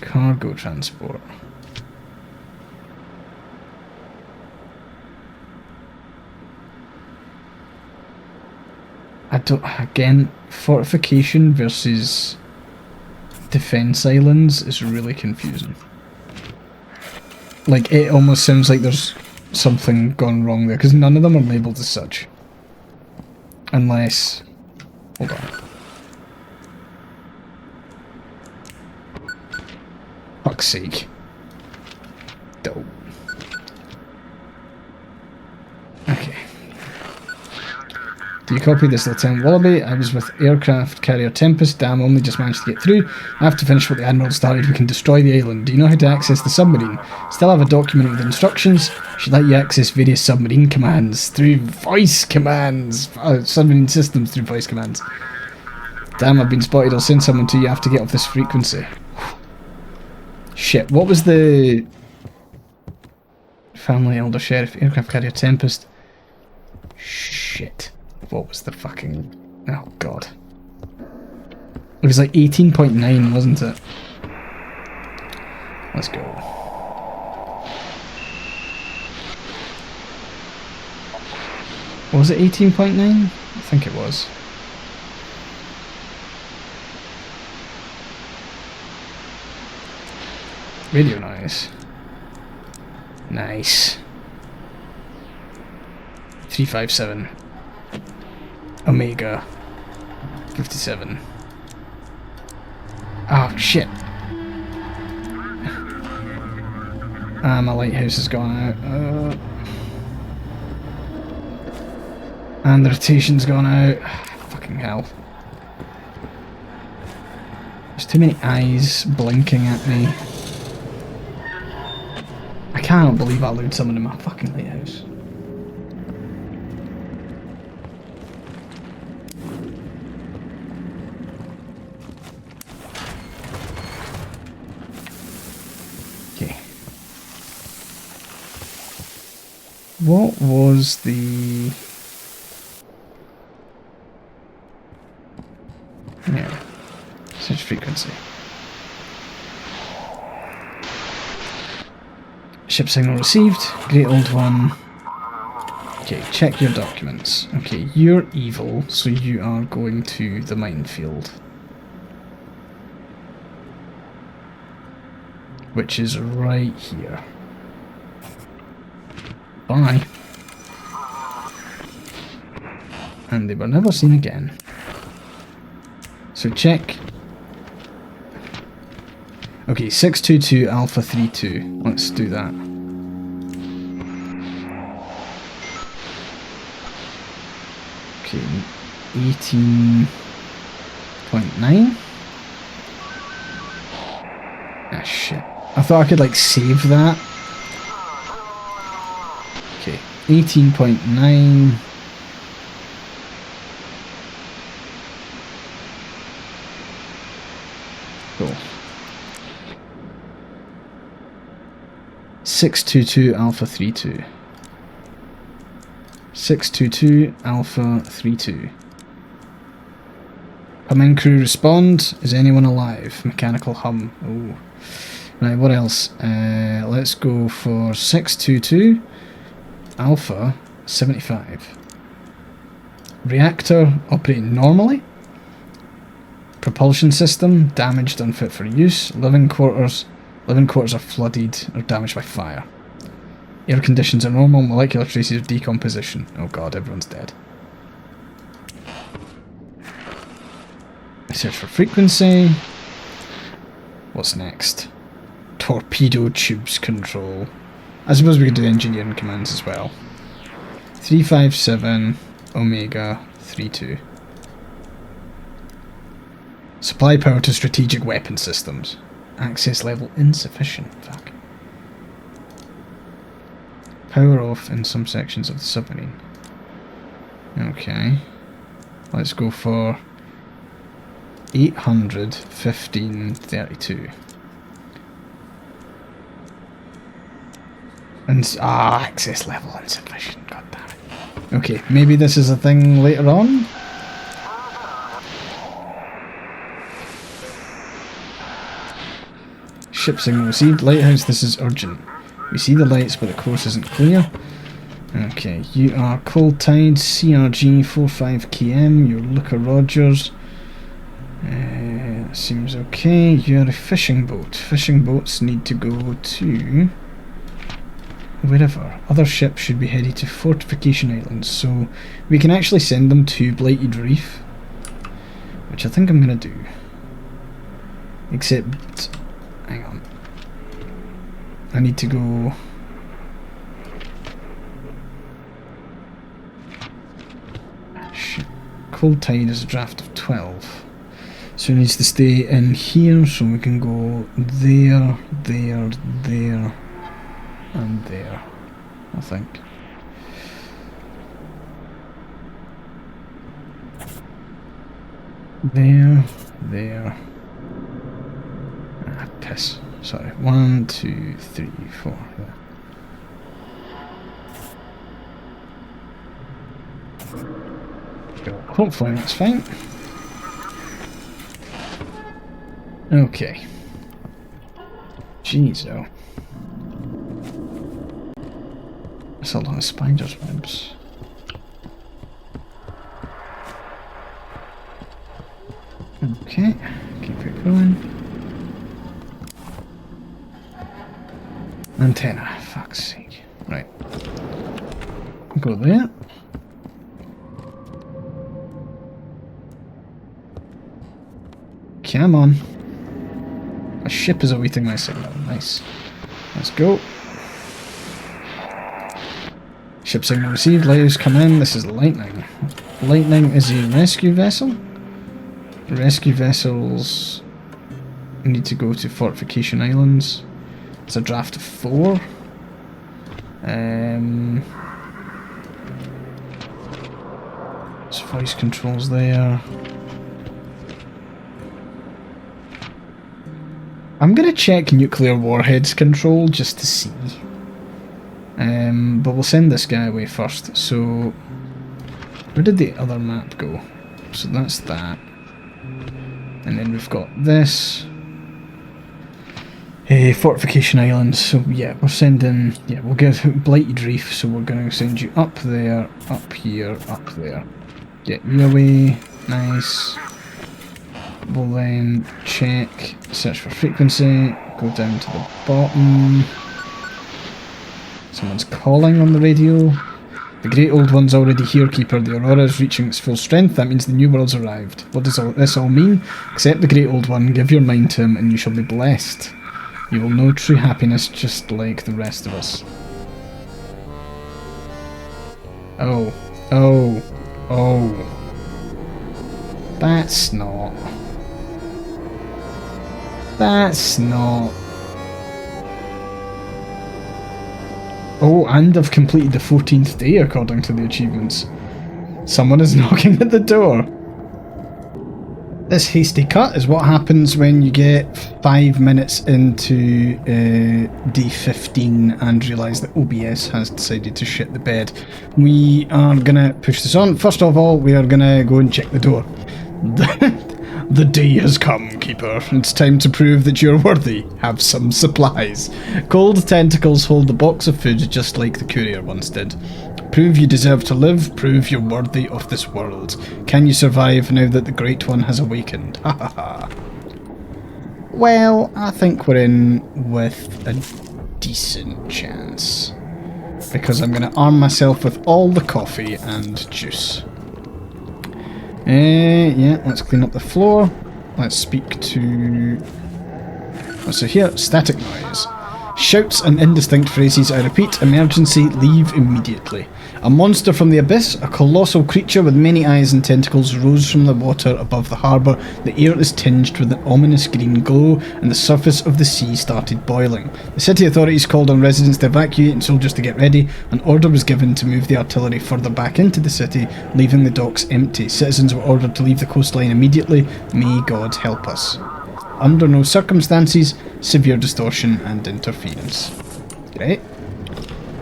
cargo transport. Again, fortification versus defense islands is really confusing. Like, it almost sounds like there's something gone wrong there, because none of them are labelled as such. Unless... hold on. Fuck's sake. Dope. Okay. Do you copy this, Lieutenant Wallaby? I was with aircraft carrier Tempest. Damn, only just managed to get through. After finish what the Admiral started, we can destroy the island. Do you know how to access the submarine? Still have a document with instructions. Should let you access various submarine commands through voice commands. Submarine systems through voice commands. Damn, I've been spotted. I'll send someone to you. I have to get off this frequency. Shit, what was the... Family Elder Sheriff, aircraft carrier Tempest. Shit. What was the fucking... oh god. It was like 18.9, wasn't it? Let's go. Was it 18.9? I think it was. Radio noise. Nice. 357. Omega 57. Oh shit. My lighthouse has gone out. And the rotation's gone out. Fucking hell. There's too many eyes blinking at me. I can't believe I lured someone in my fucking lighthouse. What was the... yeah, search frequency. Ship signal received. Great old one. Okay, check your documents. Okay, you're evil, so you are going to the minefield. Which is right here. Bye. And they were never seen again. So check. Okay, 622 Alpha 32. Let's do that. Okay, 18.9. Ah shit. I thought I could like save that. Okay, 18.9. Cool. 622 Alpha 32. 622 Alpha 32. Come in, crew, respond. Is anyone alive? Mechanical hum. Oh. Right, what else? Let's go for 622 Alpha 75. Reactor operating normally. Propulsion system damaged, unfit for use. Living quarters are flooded or damaged by fire. Air conditions are normal. Molecular traces of decomposition. Oh god, everyone's dead. Search for frequency. What's next? Torpedo tubes control. I suppose we could do engineering commands as well. 357 Omega 32. Supply power to strategic weapon systems. Access level insufficient. Fuck. Power off in some sections of the submarine. Okay. Let's go for 815.32. And access level insufficient. God damn it. Okay, maybe this is a thing later on. Ship signal received. Lighthouse, this is urgent. We see the lights, but the course isn't clear. Okay, you are Cold Tide, CRG 45km. You're Luca Rogers. Seems okay. You're a fishing boat. Fishing boats need to go to wherever. Other ships should be headed to Fortification Islands, so we can actually send them to Blighted Reef, which I think I'm going to do. Except, hang on. I need to go... Shit. Cold Tide is a draft of 12. So it needs to stay in here, so we can go there, there, there, and there, I think. There, there. Ah, piss. Sorry. 1, 2, 3, 4. Yeah. Hopefully that's fine. Okay. Jeez, oh. That's a lot of spiders' webs. Okay, keep it going. Antenna, fuck's sake. Right. Go there. Come on. A ship is awaiting my signal. Nice. Let's go. Ship signal received. Lighthouse come in. This is Lightning. Lightning is a rescue vessel. Rescue vessels need to go to Fortification Islands. It's a draft of 4. There's voice controls there. I'm gonna check nuclear warheads control just to see. But we'll send this guy away first. So, where did the other map go? So that's that. And then we've got this. Fortification Islands. So yeah, we're sending. Yeah, we'll get Blighted Reef. So we're going to send you up there, up here, up there. Get you away. Nice. We'll then check, search for frequency. Go down to the bottom. Someone's calling on the radio. The Great Old One's already here, Keeper. The Aurora is reaching its full strength. That means the New World's arrived. What does this all mean? Accept the Great Old One, give your mind to him, and you shall be blessed. You will know true happiness just like the rest of us. Oh. Oh. Oh. That's not... That's not... Oh, and I've completed the 14th day according to the achievements. Someone is knocking at the door. This hasty cut is what happens when you get 5 minutes into day 15 and realise that OBS has decided to shit the bed. We are going to push this on. First of all, we are going to go and check the door. The day has come, Keeper. It's time to prove that you're worthy. Have some supplies. Cold tentacles hold the box of food just like the courier once did. Prove you deserve to live, prove you're worthy of this world. Can you survive now that the Great One has awakened? Ha ha ha. Well, I think we're in with a decent chance. Because I'm going to arm myself with all the coffee and juice. Yeah, let's clean up the floor. Let's speak to... What's it here? Static noise. Shouts and indistinct phrases, I repeat, emergency, leave immediately. A monster from the abyss, a colossal creature with many eyes and tentacles, rose from the water above the harbour. The air is tinged with an ominous green glow, and the surface of the sea started boiling. The city authorities called on residents to evacuate and soldiers to get ready. An order was given to move the artillery further back into the city, leaving the docks empty. Citizens were ordered to leave the coastline immediately. May God help us. Under no circumstances, severe distortion and interference. Great.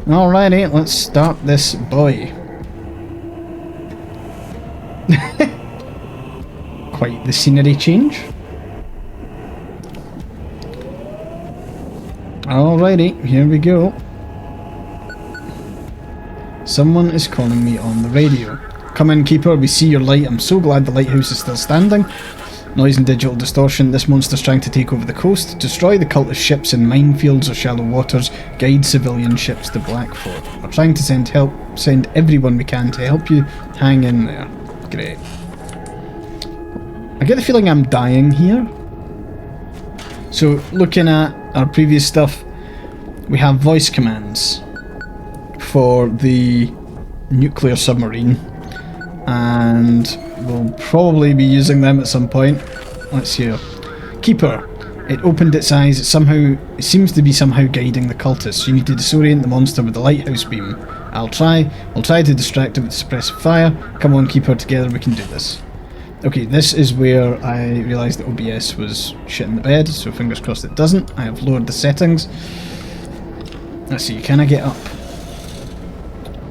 Alrighty, let's start this boy. Quite the scenery change. Alrighty, here we go. Someone is calling me on the radio. Come in, Keeper, we see your light. I'm so glad the lighthouse is still standing. Noise and digital distortion. This monster's trying to take over the coast, destroy the cultist ships in minefields or shallow waters, guide civilian ships to Blackford. We're trying to send everyone we can to help you. Hang in there. Great. I get the feeling I'm dying here. So, looking at our previous stuff, we have voice commands for the nuclear submarine, and we'll probably be using them at some point. Let's hear. Keeper. It opened its eyes. It seems to be somehow guiding the cultists. You need to disorient the monster with the lighthouse beam. I'll try to distract it with suppressive fire. Come on, Keeper, together we can do this. Okay, this is where I realised that OBS was shit in the bed, so fingers crossed it doesn't. I have lowered the settings. Let's see, can I get up?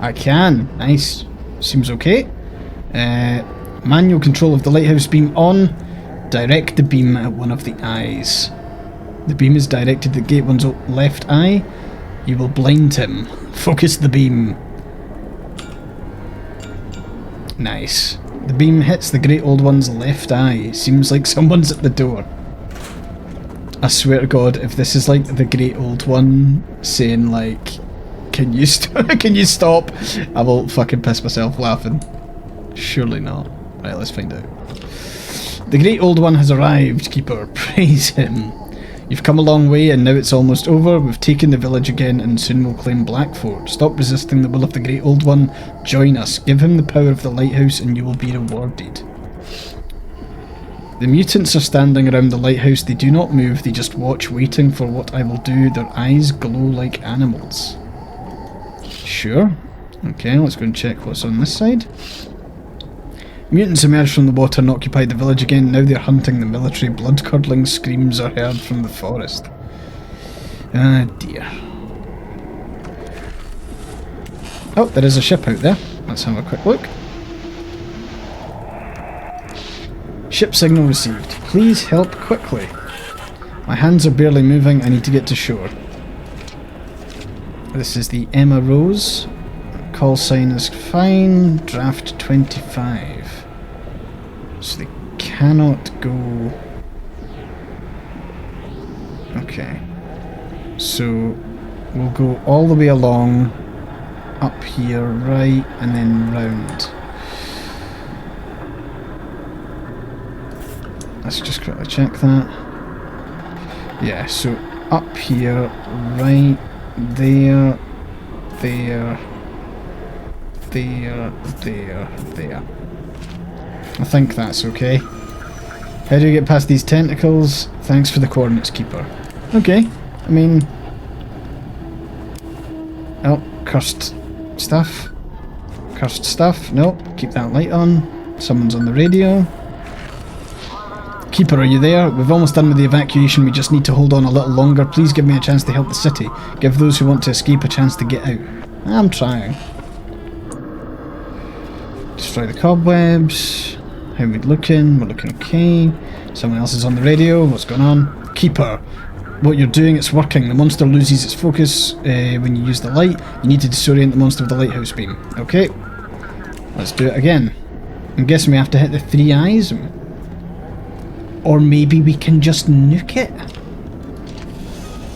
I can. Nice. Seems okay. Manual control of the lighthouse beam on. Direct the beam at one of the eyes. The beam is directed at the Great One's left eye. You will blind him. Focus the beam. Nice. The beam hits the Great Old One's left eye. Seems like someone's at the door. I swear to God, if this is like the Great Old One saying like, can you stop? I will fucking piss myself laughing. Surely not. Right, let's find out. The Great Old One has arrived, Keeper. Praise him. You've come a long way and now it's almost over. We've taken the village again and soon we'll claim Blackford. Stop resisting the will of the Great Old One. Join us. Give him the power of the lighthouse and you will be rewarded. The mutants are standing around the lighthouse. They do not move. They just watch, waiting for what I will do. Their eyes glow like animals. Sure. Okay, let's go and check what's on this side. Mutants emerged from the water and occupied the village again. Now they're hunting the military. Blood-curdling screams are heard from the forest. Ah, dear. Oh, there is a ship out there. Let's have a quick look. Ship signal received. Please help quickly. My hands are barely moving. I need to get to shore. This is the Emma Rose. Call sign is fine. Draft 25. So they cannot go... Okay. So we'll go all the way along, up here, right, and then round. Let's just quickly check that. Yeah, so up here, right, there, there, there, there, there. I think that's okay. How do you get past these tentacles? Thanks for the coordinates, Keeper. Okay, I mean... Oh, cursed stuff. Cursed stuff. Nope, keep that light on. Someone's on the radio. Keeper, are you there? We've almost done with the evacuation, we just need to hold on a little longer. Please give me a chance to help the city. Give those who want to escape a chance to get out. I'm trying. Destroy the cobwebs. How are we looking? We're looking okay. Someone else is on the radio. What's going on? Keeper, what you're doing, it's working. The monster loses its focus when you use the light. You need to disorient the monster with the lighthouse beam. Okay. Let's do it again. I'm guessing we have to hit the 3 eyes. Or maybe we can just nuke it.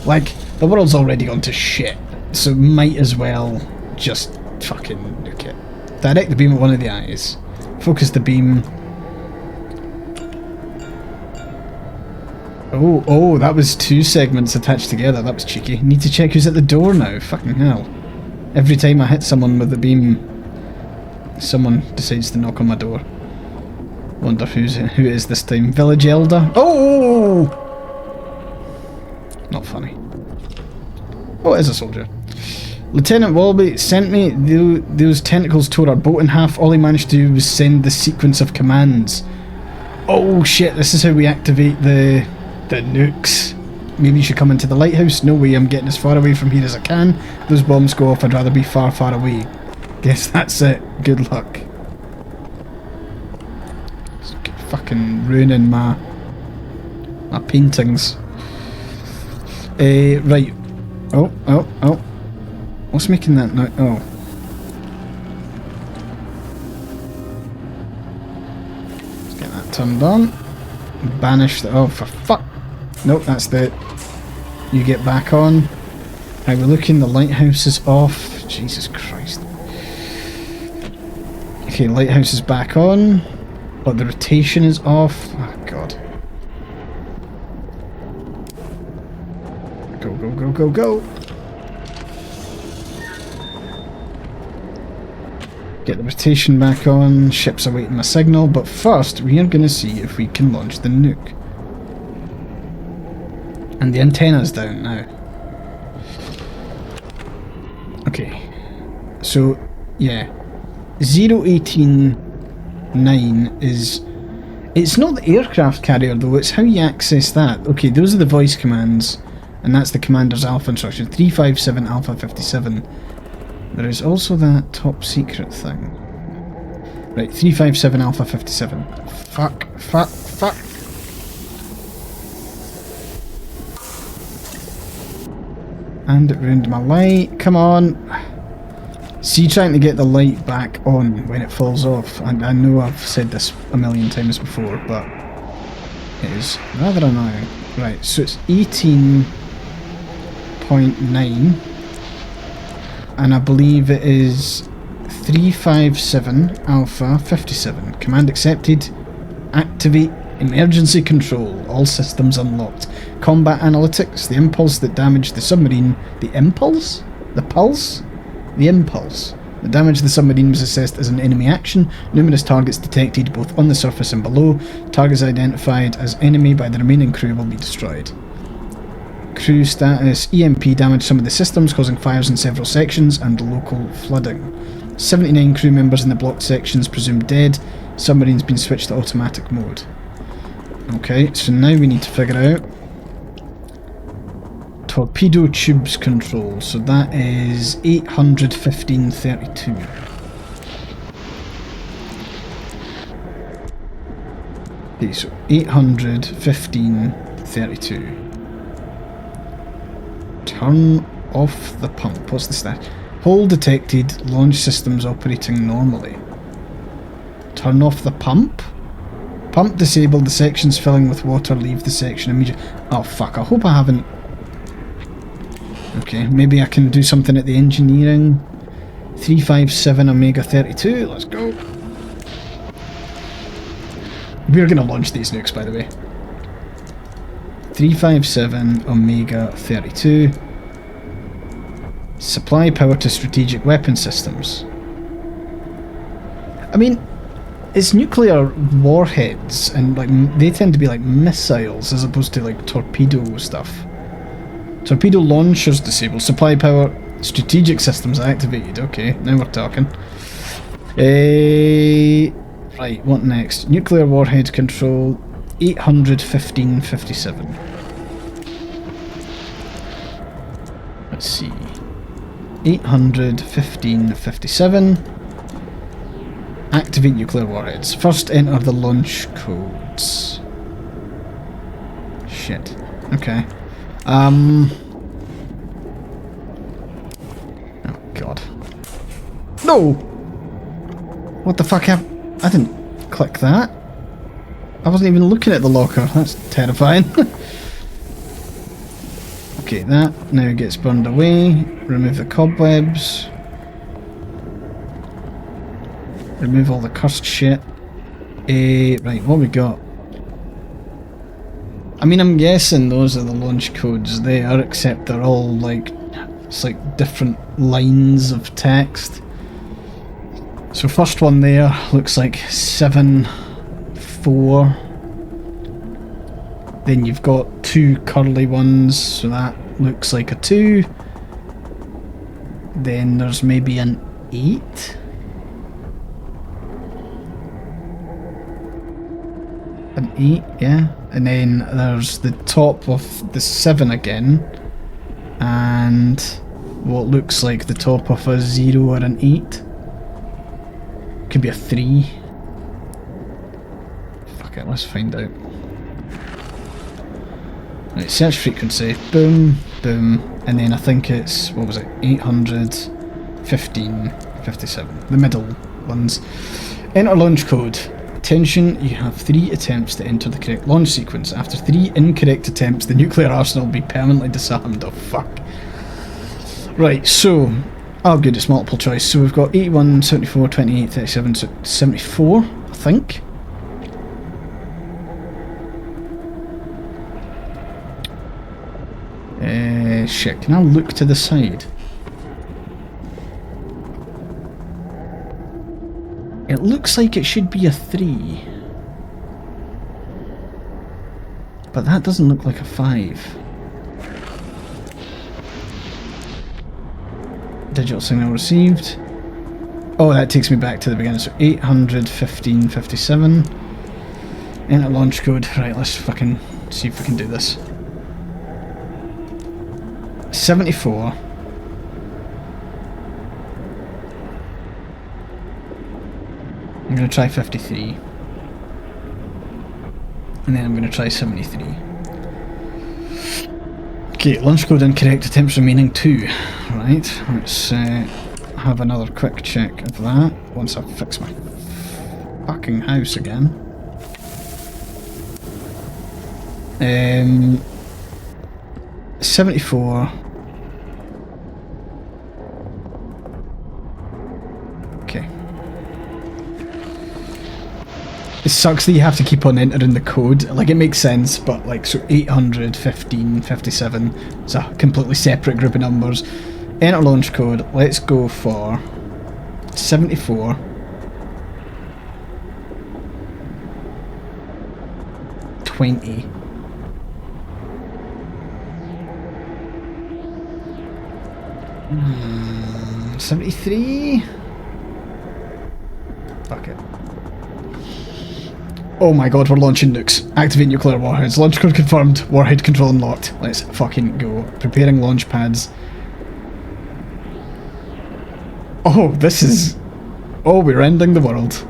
Like, the world's already gone to shit. So might as well just fucking nuke it. Direct the beam at one of the eyes. Focus the beam. Oh, that was 2 segments attached together. That was cheeky. Need to check who's at the door now. Fucking hell. Every time I hit someone with the beam, someone decides to knock on my door. Wonder who it is this time. Village Elder. Oh! Not funny. Oh, it is a soldier. Lieutenant Walby sent me those tentacles tore our boat in half. All he managed to do was send the sequence of commands. Oh shit, this is how we activate the nukes. Maybe you should come into the lighthouse. No way, I'm getting as far away from here as I can. Those bombs go off, I'd rather be far, far away. Guess that's it. Good luck. It's fucking ruining my paintings. Right. Oh. What's making that noise? Oh. Let's get that turned on. Banish the... Oh, for fuck. Nope, that's the... You get back on. How we're looking, the lighthouse is off. Jesus Christ. Okay, lighthouse is back on. But the rotation is off. Oh, God. Go. Get the rotation back on. Ships awaiting my signal. But first, we are going to see if we can launch the nuke. And the antenna's down now. Okay. So, yeah. 0189 is... It's not the aircraft carrier though, it's how you access that. Okay, those are the voice commands. And that's the commander's alpha instruction. 357 Alpha 57. There is also that top secret thing. Right, 357 Alpha 57. Fuck. And it ruined my light. Come on. See, trying to get the light back on when it falls off. And I know I've said this a million times before, but it is rather annoying. Right, so it's 18.9. And I believe it is 357 Alpha 57. Command accepted. Activate emergency control. All systems unlocked. Combat analytics. The impulse that damaged the submarine. The impulse? The pulse? The impulse. The damage to the submarine was assessed as an enemy action. Numerous targets detected both on the surface and below. Targets identified as enemy by the remaining crew will be destroyed. Crew status. EMP damaged some of the systems, causing fires in several sections and local flooding. 79 crew members in the blocked sections presumed dead. Submarine's been switched to automatic mode. Okay, so now we need to figure out torpedo tubes control. So that is 815.32. Okay, so 815.32. Turn off the pump. What's the stat? Hole detected. Launch systems operating normally. Turn off the pump? Pump disabled. The section's filling with water. Leave the section immediately. Oh fuck, I hope I haven't... Okay, maybe I can do something at the engineering. 357 Omega 32. Let's go. We're going to launch these nukes, by the way. 357 Omega 32. Supply power to strategic weapon systems. I mean, it's nuclear warheads, and like they tend to be like missiles as opposed to like torpedo stuff. Torpedo launchers disabled. Supply power, strategic systems activated. Okay, now we're talking. Right, what next? Nuclear warhead control. 815.57. Let's see. 815.57. Activate nuclear warheads. First enter the launch codes. Shit. Okay. Oh god. No! What the fuck happened? I didn't click that. I wasn't even looking at the locker. That's terrifying. Okay, that now gets burned away. Remove the cobwebs. Remove all the cursed shit. Right, what we got? I mean, I'm guessing those are the launch codes there, except they're all like, it's like different lines of text. So first one there looks like 7, 4. Then you've got 2 curly ones, so that looks like a 2. Then there's maybe an 8. An 8, yeah. And then there's the top of the 7 again. And what looks like the top of a 0 or an 8. Could be a 3. Fuck it, let's find out. Right, search frequency. Boom, boom. And then I think it's, what was it? 815.57. The middle ones. Enter launch code. Attention, you have 3 attempts to enter the correct launch sequence. After 3 incorrect attempts, the nuclear arsenal will be permanently disarmed. Oh, fuck. Right, so... oh, good, it's multiple choice. So we've got 81, 74, 28, 37, 74, I think. Shit, can I look to the side? It looks like it should be a 3. But that doesn't look like a 5. Digital signal received. Oh, that takes me back to the beginning. So 815.57. Enter launch code. Right, let's fucking see if we can do this. 74. I'm going to try 53. And then I'm going to try 73. Okay, launch code incorrect, attempts remaining 2. Right, let's have another quick check of that once I've fixed my fucking house again. 74. Okay. It sucks that you have to keep on entering the code. Like, it makes sense, but like, so 815.57 is a completely separate group of numbers. Enter launch code. Let's go for 74. $20. 73? Fuck it. Oh my god, we're launching nukes. Activate nuclear warheads. Launch code confirmed. Warhead control unlocked. Let's fucking go. Preparing launch pads. Oh, this is... oh, we're ending the world.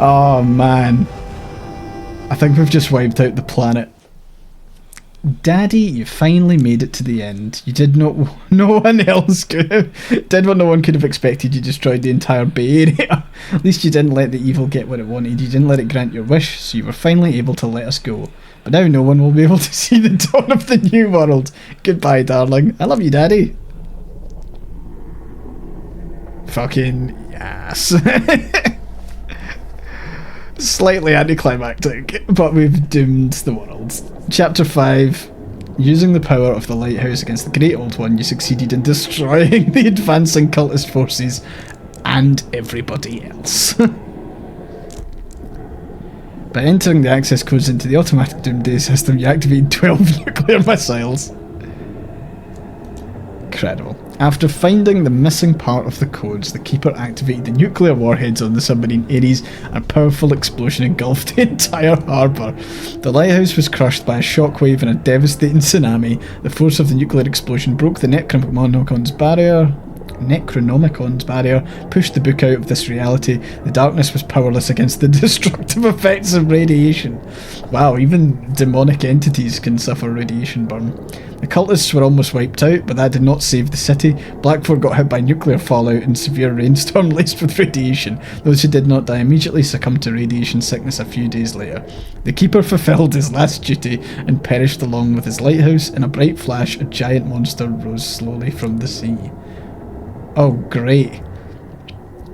Oh man. I think we've just wiped out the planet. Daddy, you finally made it to the end. You did not... no one else could have... did what no one could have expected. You destroyed the entire Bay Area. At least you didn't let the evil get what it wanted. You didn't let it grant your wish, so you were finally able to let us go. But now no one will be able to see the dawn of the new world. Goodbye, darling. I love you, Daddy. Fucking yes. Slightly anticlimactic, but we've doomed the world. Chapter 5. Using the power of the Lighthouse against the Great Old One, you succeeded in destroying the advancing cultist forces and everybody else. By entering the access codes into the automatic doomsday system, you activated 12 nuclear missiles. Incredible. After finding the missing part of the codes, the Keeper activated the nuclear warheads on the submarine Ares, and a powerful explosion engulfed the entire harbour. The lighthouse was crushed by a shockwave and a devastating tsunami. The force of the nuclear explosion broke the Necronomicon's barrier, pushed the book out of this reality. The darkness was powerless against the destructive effects of radiation. Wow, even demonic entities can suffer radiation burn. The cultists were almost wiped out, but that did not save the city. Blackfort got hit by nuclear fallout and severe rainstorm laced with radiation. Those who did not die immediately succumbed to radiation sickness a few days later. The Keeper fulfilled his last duty and perished along with his lighthouse. In a bright flash, a giant monster rose slowly from the sea. Oh, great.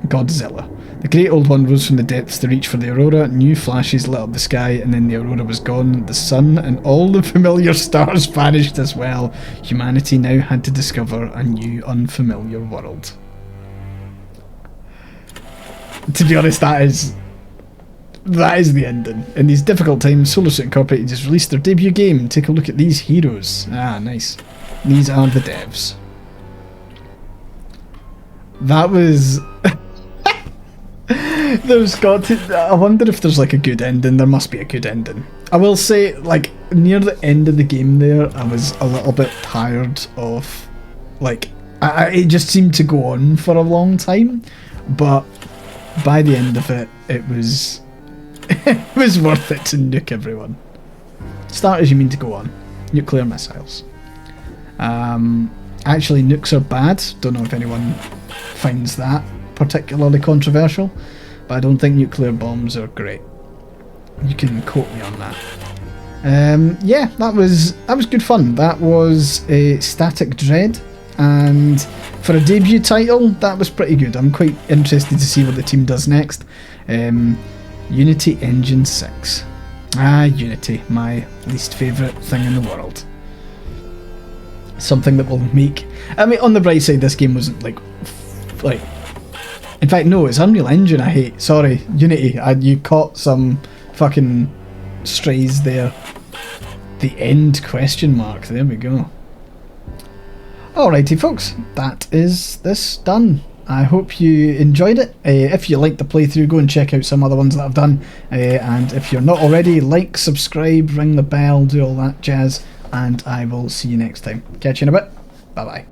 Godzilla. The Great Old One rose from the depths to reach for the aurora. New flashes lit up the sky, and then the aurora was gone. The sun and all the familiar stars vanished as well. Humanity now had to discover a new, unfamiliar world. To be honest, that is the ending. In these difficult times, Solar Suit Incorporated just released their debut game. Take a look at these heroes. Ah, nice. These are the devs. That was... There's got to... I wonder if there's like a good ending. There must be a good ending. I will say, like, near the end of the game there, I was a little bit tired of... Like, it just seemed to go on for a long time. But by the end of it, it was... it was worth it to nuke everyone. Start as you mean to go on. Nuclear missiles. Actually, nukes are bad. Don't know if anyone finds that particularly controversial, but I don't think nuclear bombs are great. You can quote me on that. Yeah, that was good fun. That was a Static Dread, and for a debut title, that was pretty good. I'm quite interested to see what the team does next. Unity Engine 6. Ah, Unity, my least favourite thing in the world. Something that will make... I mean, on the bright side, this game wasn't like... In fact, no, it's Unreal Engine I hate. Sorry, Unity. You caught some fucking strays there. The end question mark. There we go. Alrighty, folks. That is this done. I hope you enjoyed it. If you liked the playthrough, go and check out some other ones that I've done. And if you're not already, like, subscribe, ring the bell, do all that jazz. And I will see you next time. Catch you in a bit. Bye-bye.